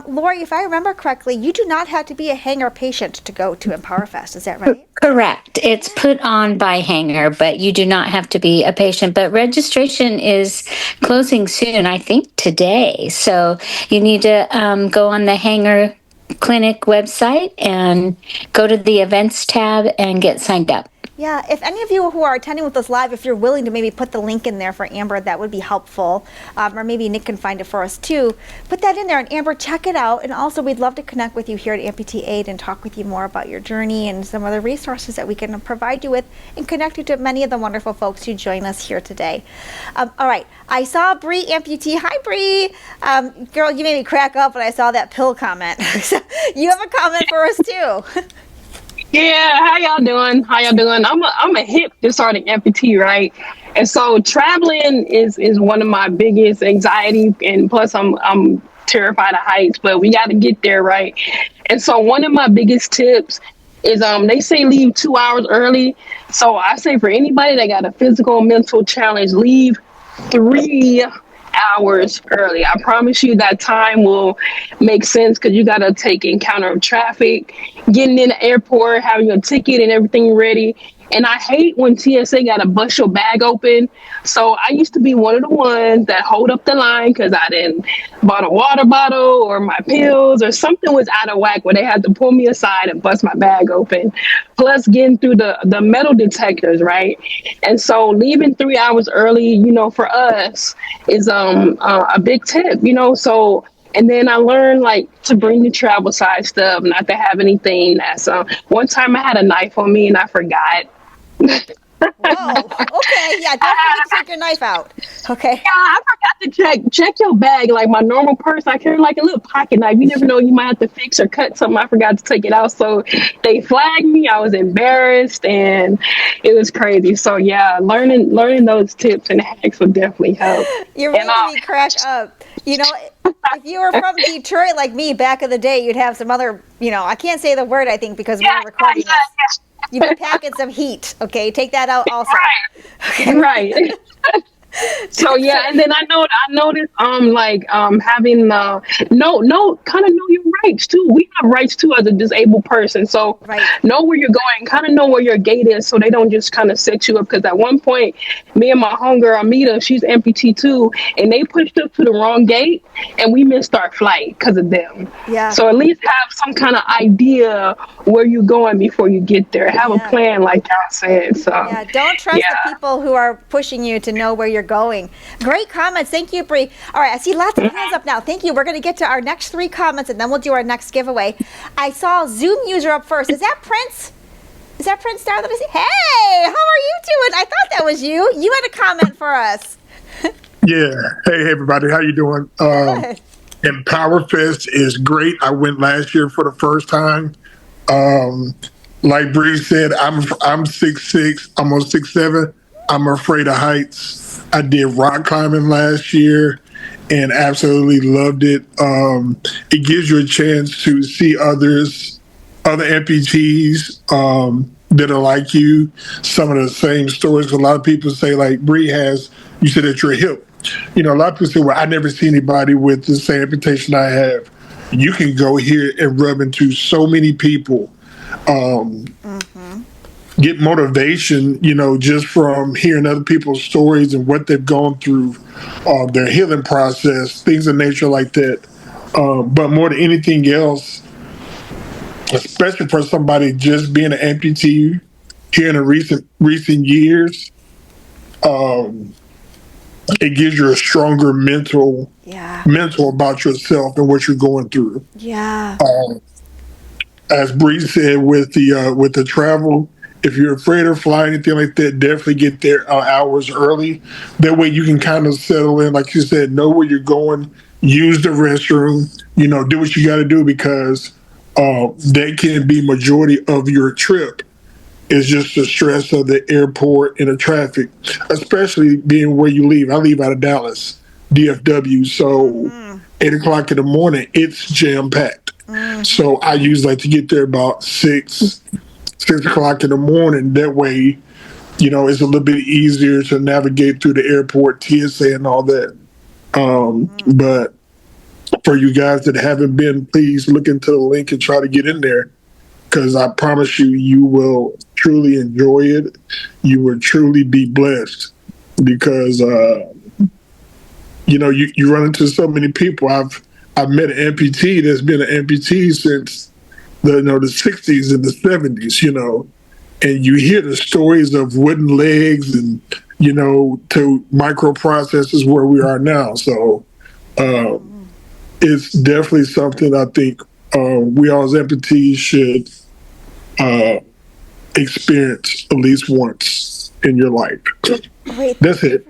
Lori, if I remember correctly, you do not have to be a Hanger patient to go to Empower Fest. Is that right? Correct. It's put on by Hanger, but you do not have to be a patient. But registration is closing soon, I think today. So you need to go on the Hanger Clinic website and go to the events tab and get signed up. Yeah, if any of you who are attending with us live, if you're willing to maybe put the link in there for Amber, that would be helpful. Or maybe Nick can find it for us too. Put that in there, and Amber, check it out. And also, we'd love to connect with you here at Amputee Aid and talk with you more about your journey and some other resources that we can provide you with and connect you to many of the wonderful folks who join us here today. All right, I saw Bree Amputee. Hi, Bree. Girl, you made me crack up when I saw that pill comment. You have a comment for us too. Yeah, how y'all doing? I'm a hip disordering amputee, right? And so traveling is one of my biggest anxieties, and plus I'm terrified of heights, but we got to get there, right? And so one of my biggest tips is they say leave 2 hours early. So I say for anybody that got a physical mental challenge, leave 3 hours early. I promise you that time will make sense, because you got to take encounter of traffic, getting in the airport, having your ticket and everything ready. And I hate when TSA got to bust your bag open. So I used to be one of the ones that hold up the line because I didn't bought a water bottle or my pills or something was out of whack, where they had to pull me aside and bust my bag open. Plus getting through the metal detectors, right? And so leaving 3 hours early, for us is a big tip, So, and then I learned to bring the travel size stuff, not to have anything that's one time I had a knife on me and I forgot. Whoa. Okay. Yeah. Don't forget to take your knife out. Okay. Yeah, I forgot to check your bag. Like my normal purse, I carry like a little pocket knife. You never know, you might have to fix or cut something. I forgot to take it out. So they flagged me. I was embarrassed and it was crazy. So yeah, learning those tips and hacks will definitely help. You're making me crack up. If you were from Detroit like me back in the day, you'd have some other, I can't say the word, I think, because we're recording this. You'd be packing some heat, okay? Take that out also. Right. Okay. Right. So yeah, and then I noticed having kind of know your rights too. We have rights too as a disabled person. So Right. know where you're going, kind of know where your gate is, so they don't just kind of set you up. Because at one point, me and my homegirl Amita, she's amputee too, and they pushed us to the wrong gate, and we missed our flight because of them. Yeah. So at least have some kind of idea where you're going before you get there. Have a plan, like y'all said. So Yeah, don't trust the people who are pushing you to know where you're going. Great comments. Thank you, Bree. All right, I see lots of hands up now. Thank you. We're going to get to our next 3 comments, and then we'll do our next giveaway. I saw Zoom user up first. Is that Prince? Is that Prince Star that I see? Hey, how are you doing? I thought that was you. You had a comment for us. Yeah. Hey, everybody. How you doing? Good. Empower Fest is great. I went last year for the first time. Like Bree said, I'm 6'6", almost 6'7". I'm afraid of heights. I did rock climbing last year and absolutely loved it. It gives you a chance to see other amputees that are like you. Some of the same stories. A lot of people say, like Bree has, you said that you're hip. You know, a lot of people say, well, I never see anybody with the same amputation I have. You can go here and rub into so many people. Get motivation, you know, just from hearing other people's stories and what they've gone through, their healing process, things of nature like that. But more than anything else, especially for somebody just being an amputee here in the recent years, it gives you a stronger mental about yourself and what you're going through. Yeah. As Bree said, with the travel, if you're afraid of flying, anything like that, definitely get there hours early. That way you can kind of settle in, like you said, know where you're going, use the restroom, you know, do what you got to do, because that can be majority of your trip. It's just the stress of the airport and the traffic, especially being where you leave. I leave out of Dallas, DFW, so 8 o'clock in the morning, it's jam-packed. So I usually like to get there about 6 o'clock in the morning. That way, you know, it's a little bit easier to navigate through the airport, TSA and all that. But for you guys that haven't been, please look into the link and try to get in there, because I promise you, you will truly enjoy it. You will truly be blessed, because, you know, you run into so many people. I've met an amputee that's been an amputee since the 60s and the 70s, you know, and you hear the stories of wooden legs and, you know, to microprocessors where we are now. So it's definitely something I think we all as amputees should experience at least once in your life. Great. That's it.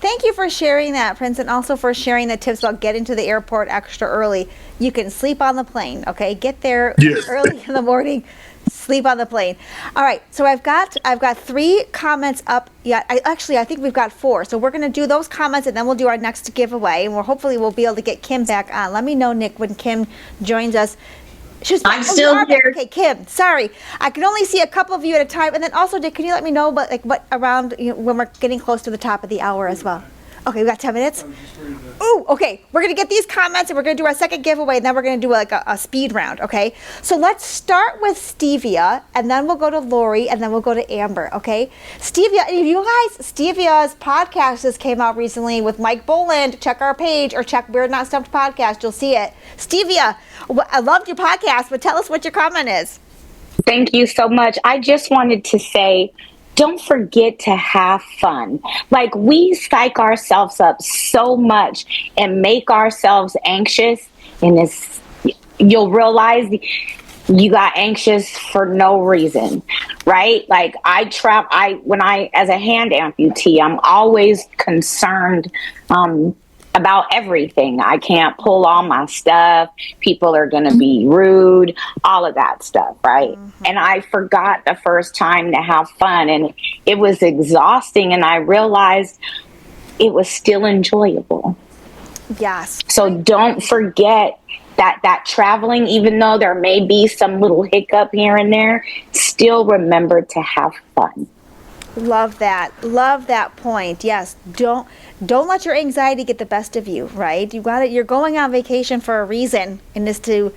Thank you for sharing that, Prince, and also for sharing the tips about getting to the airport extra early. You can sleep on the plane, okay? Get there early in the morning, sleep on the plane. All right, so I've got 3 comments up. Yeah, I think we've got 4. So we're going to do those comments, and then we'll do our next giveaway, and hopefully we'll be able to get Kim back on. Let me know, Nick, when Kim joins us. I'm still here. Okay, Kim, sorry. I can only see a couple of you at a time. And then also, Dick, can you let me know what around, you know, when we're getting close to the top of the hour as well? Okay, we got 10 minutes? Ooh, okay. We're going to get these comments, and we're going to do our second giveaway, and then we're going to do like a speed round, okay? So let's start with Stevia, and then we'll go to Lori, and then we'll go to Amber, okay? Stevia, you guys, Stevia's podcast just came out recently with Mike Boland. Check our page, or check We're Not Stumped podcast. You'll see it. Stevia, I loved your podcast, but tell us what your comment is. Thank you so much. I just wanted to say, don't forget to have fun. Like, we psych ourselves up so much and make ourselves anxious, and you'll realize you got anxious for no reason, right? Like, as a hand amputee, I'm always concerned about everything. I can't pull all my stuff. People are going to be rude, all of that stuff, right? And I forgot the first time to have fun, and it was exhausting, and I realized it was still enjoyable. Yes. So don't forget that traveling, even though there may be some little hiccup here and there, still remember to have fun. Love that. Love that point. Yes. Don't let your anxiety get the best of you, right? You're going on vacation for a reason, and it's to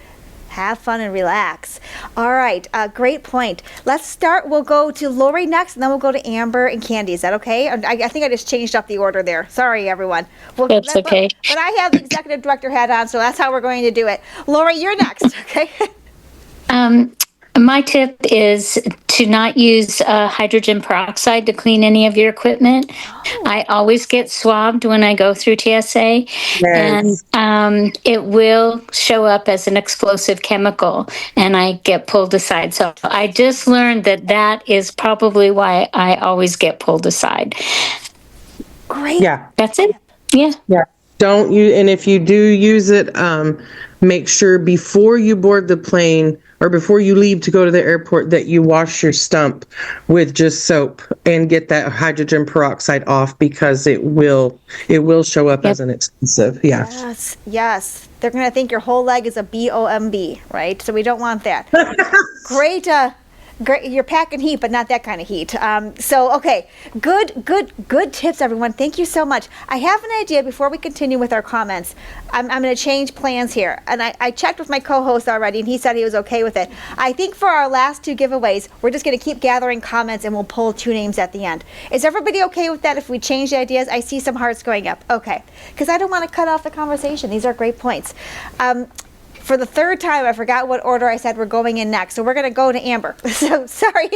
have fun and relax. All right. Great point. Let's start. We'll go to Lori next, and then we'll go to Amber and Candy. Is that okay? I think I just changed up the order there. Sorry, everyone. That's okay. But I have the executive director hat on, so that's how we're going to do it. Lori, you're next. Okay. My tip is to not use hydrogen peroxide to clean any of your equipment. I always get swabbed when I go through TSA, and it will show up as an explosive chemical, and I get pulled aside. So I just learned that is probably why I always get pulled aside. Great. Yeah. That's it. Yeah. Yeah. Don't use, and if you do use it, make sure before you board the plane or before you leave to go to the airport that you wash your stump with just soap and get that hydrogen peroxide off, because it will show up as an explosive. Yeah. Yes. They're going to think your whole leg is a BOMB, right? So we don't want that. Great. You're packing heat, but not that kind of heat. Okay, good tips, everyone. Thank you so much. I have an idea before we continue with our comments. I'm going to change plans here, and I checked with my co-host already, and he said he was okay with it. I think for our last two giveaways, we're just going to keep gathering comments, and we'll pull two names at the end. Is everybody okay with that if we change the ideas? I see some hearts going up. Okay, because I don't want to cut off the conversation. These are great points. For the third time, I forgot what order I said we're going in next. So we're going to go to Amber. So sorry,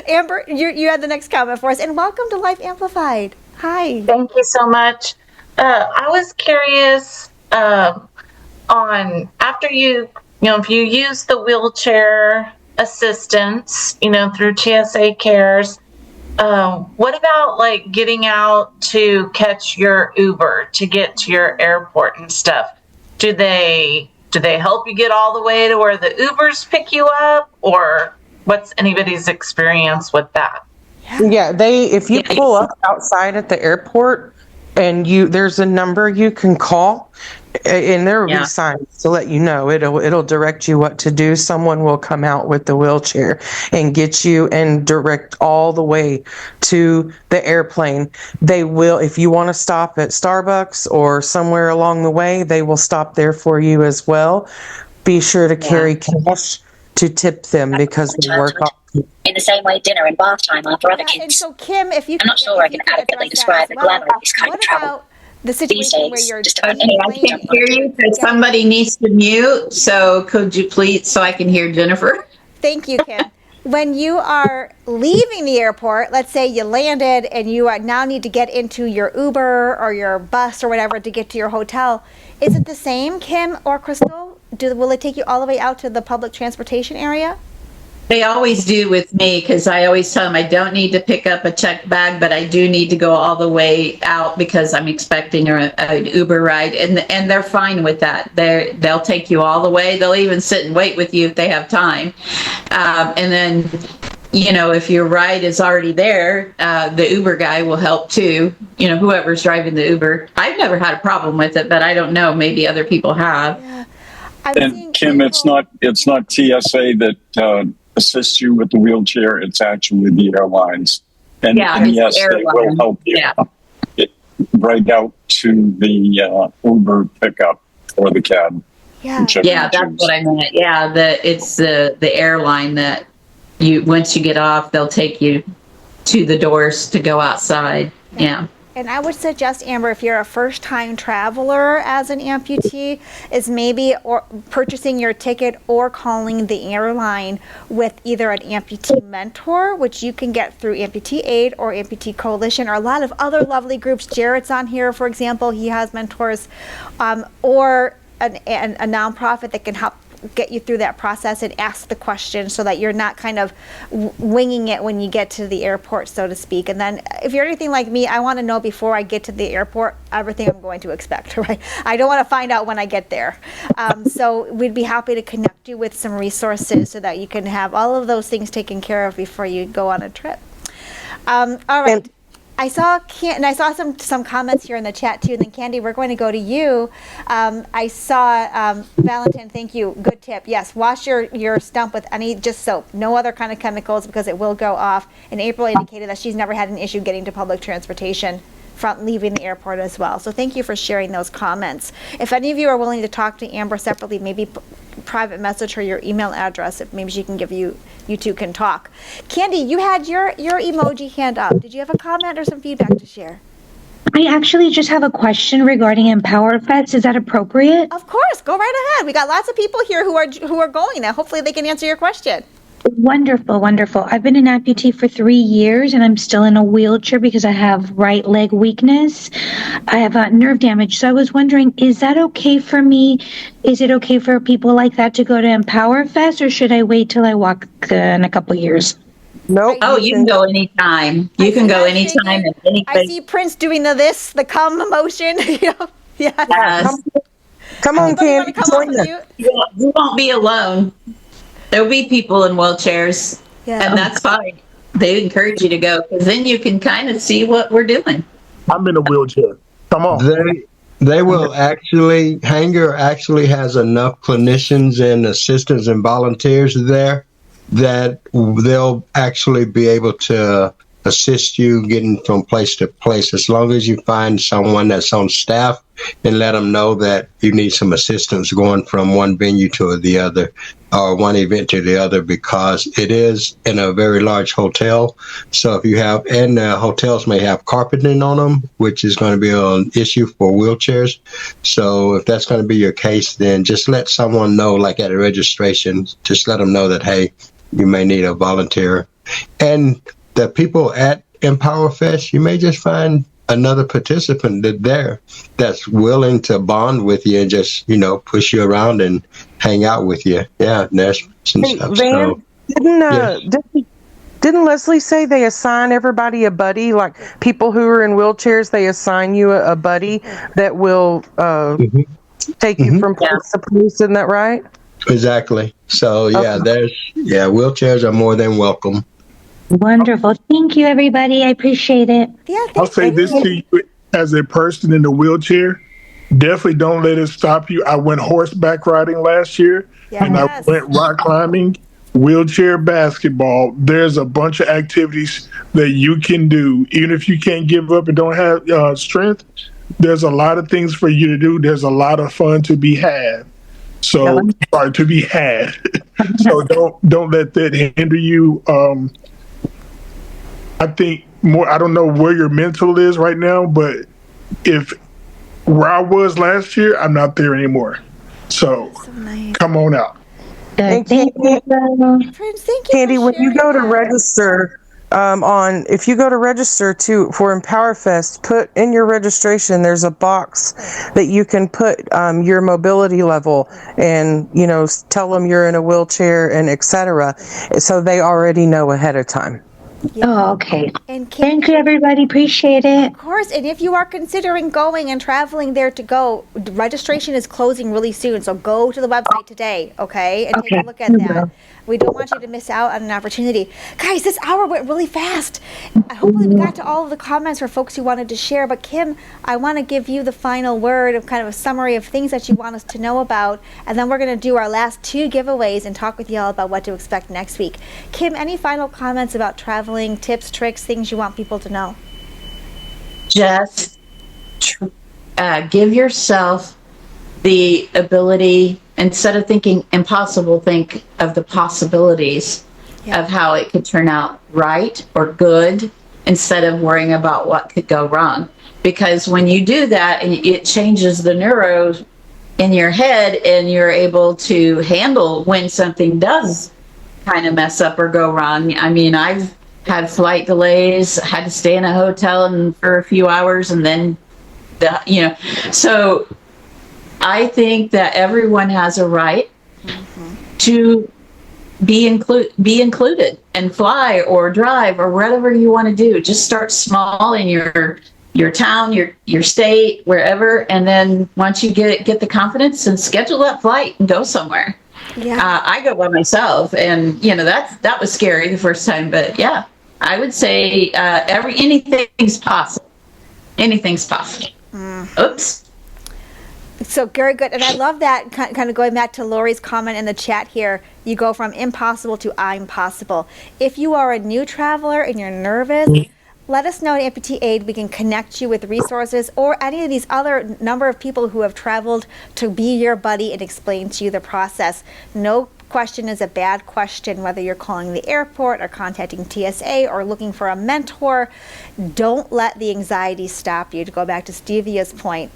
Amber, you had the next comment for us. And welcome to Life Amplified. Hi. Thank you so much. I was curious on after if you use the wheelchair assistance, through TSA Cares, what about like getting out to catch your Uber to get to your airport and stuff? Do they help you get all the way to where the Ubers pick you up, or what's anybody's experience with that? Yeah, if you pull up outside at the airport and there's a number you can call, and there will be signs to let you know. It'll direct you what to do. Someone will come out with the wheelchair and get you and direct all the way to the airplane. They will, if you want to stop at Starbucks or somewhere along the way, they will stop there for you as well. Be sure to carry cash to tip them, because they work off. In the same way dinner and bath time are for other kids. And so, Kim, if you I'm not sure I can adequately describe the glamour of this kind of travel. The situation where you're I can't hear you because somebody needs to mute. So could you please, so I can hear Jennifer? Thank you, Kim. When you are leaving the airport, let's say you landed and you now need to get into your Uber or your bus or whatever to get to your hotel, is it the same, Kim or Crystal? Will it take you all the way out to the public transportation area? They always do with me, because I always tell them I don't need to pick up a checked bag, but I do need to go all the way out because I'm expecting an Uber ride, and they're fine with that. They'll take you all the way. They'll even sit and wait with you if they have time. And then, if your ride is already there, the Uber guy will help too. Whoever's driving the Uber. I've never had a problem with it, but I don't know. Maybe other people have. Yeah. And Kim, it's not TSA that assists you with the wheelchair. It's actually the airlines. And yes, they will help you right out to the Uber pickup or the cab. Yeah, that's what I meant. Yeah, it's the airline that once you get off, they'll take you to the doors to go outside. Yeah. And I would suggest, Amber, if you're a first-time traveler as an amputee, is maybe purchasing your ticket or calling the airline with either an amputee mentor, which you can get through Amputee Aid or Amputee Coalition, or a lot of other lovely groups. Jared's on here, for example. He has mentors, or a nonprofit that can help get you through that process and ask the question so that you're not kind of winging it when you get to the airport, so to speak. And then if you're anything like me, I want to know before I get to the airport everything I'm going to expect, right? I don't want to find out when I get there. So we'd be happy to connect you with some resources so that you can have all of those things taken care of before you go on a trip. All right. I saw some comments here in the chat too. And then Candy, we're going to go to you. I saw Valentin. Thank you. Good tip. Yes, wash your stump with just soap. No other kind of chemicals because it will go off. And April indicated that she's never had an issue getting to public transportation from leaving the airport as well. So thank you for sharing those comments. If any of you are willing to talk to Amber separately, maybe private message her your email address. If maybe she can give you two can talk. Candy, you had your emoji hand up. Did you have a comment or some feedback to share? I actually just have a question regarding Empower Fest. Is that appropriate? Of course, go right ahead. We got lots of people here who are going now. Hopefully they can answer your question. Wonderful, wonderful. I've been an amputee for 3 years and I'm still in a wheelchair because I have right leg weakness. I have nerve damage. So I was wondering, is that okay for me? Is it okay for people like that to go to Empower Fest, or should I wait till I walk in a couple years? Nope. Oh, you can go anytime. You can go anytime and any I place. see Prince doing the come motion. Yes. Come on, Candy. Join us. You won't be alone. There'll be people in wheelchairs, and that's fine. They encourage you to go because then you can kind of see what we're doing. I'm in a wheelchair. Come on. They will actually, Hanger actually has enough clinicians and assistants and volunteers there that they'll actually be able to assist you getting from place to place, as long as you find someone that's on staff and let them know that you need some assistance going from one venue to the other or one event to the other, because it is in a very large hotel. So if you have, and hotels may have carpeting on them, which is going to be an issue for wheelchairs. So if that's going to be your case, then just let someone know, like at a registration, just let them know that, hey, you may need a volunteer. And the people at Empower Fest, you may just find another participant that's willing to bond with you and just, push you around and hang out with you. Yeah, Nash and Hey, stuff. Van, So, didn't Leslie say they assign everybody a buddy? Like people who are in wheelchairs, they assign you a buddy that will take you from place to place. Isn't that right? exactly. So wheelchairs are more than welcome. Wonderful. Thank you, everybody. I appreciate it. Yeah, I'll say this to you as a person in the wheelchair. Definitely don't let it stop you. I went horseback riding last year, and I went rock climbing, wheelchair basketball. There's a bunch of activities that you can do. Even if you can't give up and don't have strength, there's a lot of things for you to do. There's a lot of fun to be had. So, to be had. So don't let that hinder you. I think more, I don't know where your mental is right now, but where I was last year, I'm not there anymore. So come on out. And Candy, when you go to register, if you go to register for Empower Fest, put in your registration, there's a box that you can put your mobility level and, tell them you're in a wheelchair and etc. So they already know ahead of time. Yeah. Oh, okay. And thank you, everybody. Appreciate it. Of course. And if you are considering going and traveling there to go, registration is closing really soon. So go to the website today, okay? And take a look at that. We don't want you to miss out on an opportunity. Guys, this hour went really fast. Hopefully we got to all of the comments for folks who wanted to share. But Kim, I want to give you the final word of kind of a summary of things that you want us to know about. And then we're going to do our last 2 giveaways and talk with you all about what to expect next week. Kim, any final comments about traveling, tips, tricks, things you want people to know? Just give yourself the ability, instead of thinking impossible, think of the possibilities of how it could turn out right or good, instead of worrying about what could go wrong. Because when you do that, it changes the neuros in your head, and you're able to handle when something does kind of mess up or go wrong. I mean, I've had flight delays, had to stay in a hotel for a few hours, and then, so I think that everyone has a right to be included and fly or drive or whatever you want to do. Just start small in your town, your state, wherever, and then once you get the confidence, and schedule that flight and go somewhere. I go by myself, and that was scary the first time, but I would say anything's possible. Anything's possible. Oops. So very good. And I love that, kind of going back to Lori's comment in the chat here. You go from impossible to I'm possible. If you are a new traveler and you're nervous, let us know at Amputee Aid. We can connect you with resources or any of these other number of people who have traveled to be your buddy and explain to you the process. No question is a bad question, whether you're calling the airport or contacting TSA or looking for a mentor. Don't let the anxiety stop you. To go back to Stevia's point,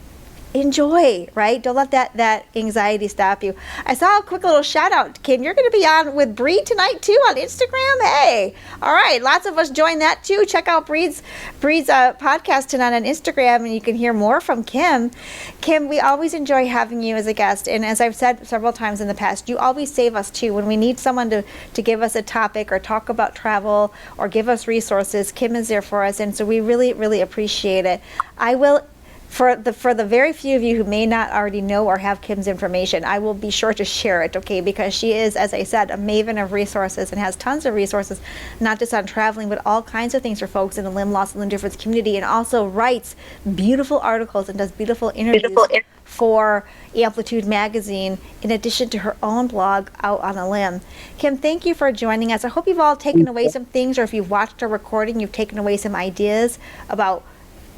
enjoy, right? Don't let that anxiety stop you. I saw a quick little shout out. Kim, you're going to be on with Bree tonight too on Instagram. Hey, all right, lots of us join that too. Check out Bree's podcast tonight on Instagram, and you can hear more from Kim. Kim, we always enjoy having you as a guest, and as I've said several times in the past, you always save us too. When we need someone to give us a topic or talk about travel or give us resources, Kim is there for us, and so we really, really appreciate it. I will. For the very few of you who may not already know or have Kim's information, I will be sure to share it, okay? Because she is, as I said, a maven of resources and has tons of resources, not just on traveling, but all kinds of things for folks in the limb loss and limb difference community, and also writes beautiful articles and does beautiful interviews for Amplitude Magazine, in addition to her own blog, Out on a Limb. Kim, thank you for joining us. I hope you've all taken away some things, or if you've watched a recording, you've taken away some ideas about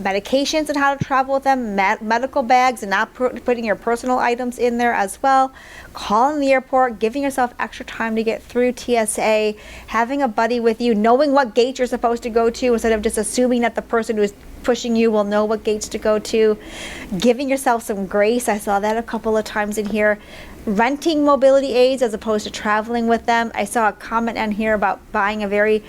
medications and how to travel with them, medical bags, and not putting your personal items in there as well. Calling the airport, giving yourself extra time to get through TSA, having a buddy with you, knowing what gate you're supposed to go to instead of just assuming that the person who's pushing you will know what gates to go to, giving yourself some grace. I saw that a couple of times in here. Renting mobility aids as opposed to traveling with them. I saw a comment on here about buying a very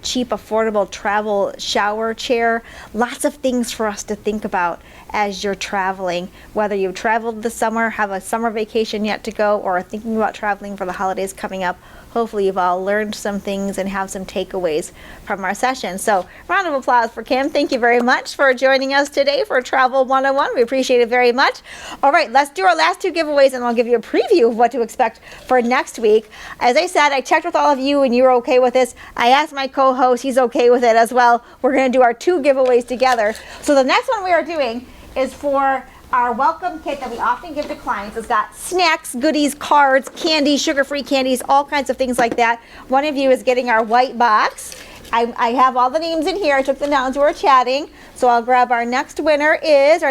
cheap, affordable travel shower chair. Lots of things for us to think about as you're traveling, whether you've traveled this summer, have a summer vacation yet to go, or are thinking about traveling for the holidays coming up. Hopefully you've all learned some things and have some takeaways from our session. So round of applause for Kim. Thank you very much for joining us today for Travel 101. We appreciate it very much. All right, let's do our last two giveaways, and I'll give you a preview of what to expect for next week. As I said, I checked with all of you and you're okay with this. I asked my co-host, he's okay with it as well. We're going to do our two giveaways together. So the next one we are doing is for our welcome kit that we often give to clients. It's got snacks, goodies, cards, candy, sugar-free candies, all kinds of things like that. One of you is getting our white box. I have all the names in here. I took them down as we were chatting. So I'll grab our next winner is,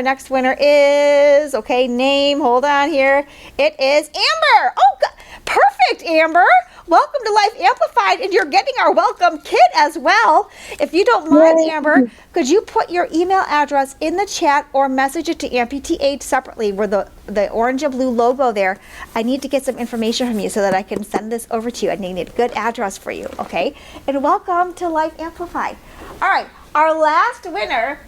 okay, name, hold on here. It is Amber. Oh, perfect, Amber. Welcome to Life Amplified, and you're getting our welcome kit as well. If you don't mind, Amber, could you put your email address in the chat or message it to Amputee Aid separately with the orange and blue logo there? I need to get some information from you so that I can send this over to you. I need a good address for you, okay? And welcome to Life Amplified. All right, our last winner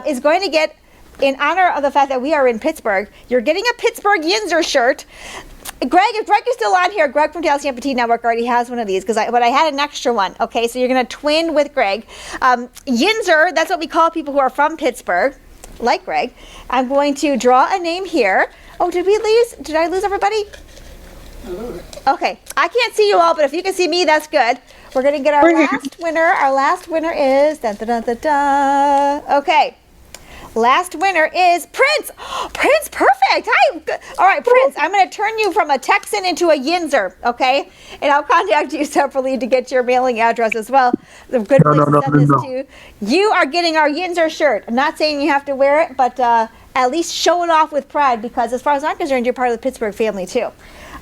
is going to get, in honor of the fact that we are in Pittsburgh, you're getting a Pittsburgh Yinzer shirt. Greg, if Greg is still on here, Greg from Dallas Amputee Network already has one of these, but I had an extra one. Okay, so you're going to twin with Greg. Yinzer, that's what we call people who are from Pittsburgh, like Greg. I'm going to draw a name here. Oh, did I lose everybody? Okay, I can't see you all, but if you can see me, that's good. We're going to get our last winner. Our last winner is, okay. Last winner is Prince. Prince, perfect. Hi. All right, Prince, I'm going to turn you from a Texan into a Yinzer, okay? And I'll contact you separately to get your mailing address as well. The good place to send this to. You are getting our Yinzer shirt. I'm not saying you have to wear it, but at least show it off with pride, because as far as I'm concerned, you're part of the Pittsburgh family too.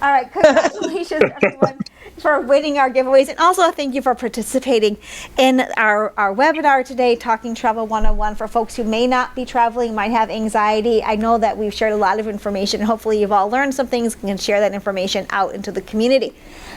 All right, congratulations, everyone, for winning our giveaways. And also thank you for participating in our webinar today, Talking Travel 101, for folks who may not be traveling, might have anxiety. I know that we've shared a lot of information. Hopefully you've all learned some things and can share that information out into the community.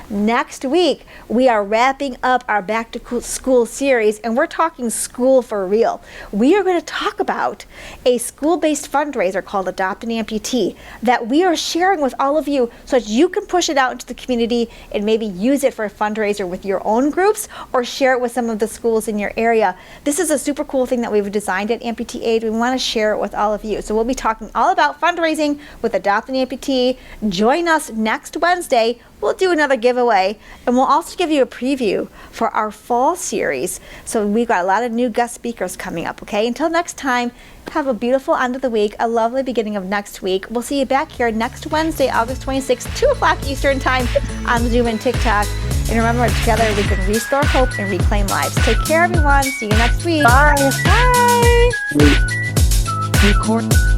Next week, we are wrapping up our Back to School series, and we're talking school for real. We are going to talk about a school-based fundraiser called Adopt an Amputee that we are sharing with all of you so that you can push it out into the community and maybe use it for a fundraiser with your own groups or share it with some of the schools in your area. This is a super cool thing that we've designed at Amputee Aid. We want to share it with all of you. So we'll be talking all about fundraising with Adopt an Amputee. Join us next Wednesday we'll do another giveaway, and we'll also give you a preview for our fall series. So we've got a lot of new guest speakers coming up, okay? Until next time, have a beautiful end of the week, a lovely beginning of next week. We'll see you back here next Wednesday, August 26th, 2 o'clock Eastern Time on Zoom and TikTok. And remember, together we can restore hope and reclaim lives. Take care, everyone. See you next week. Bye. Bye. Record.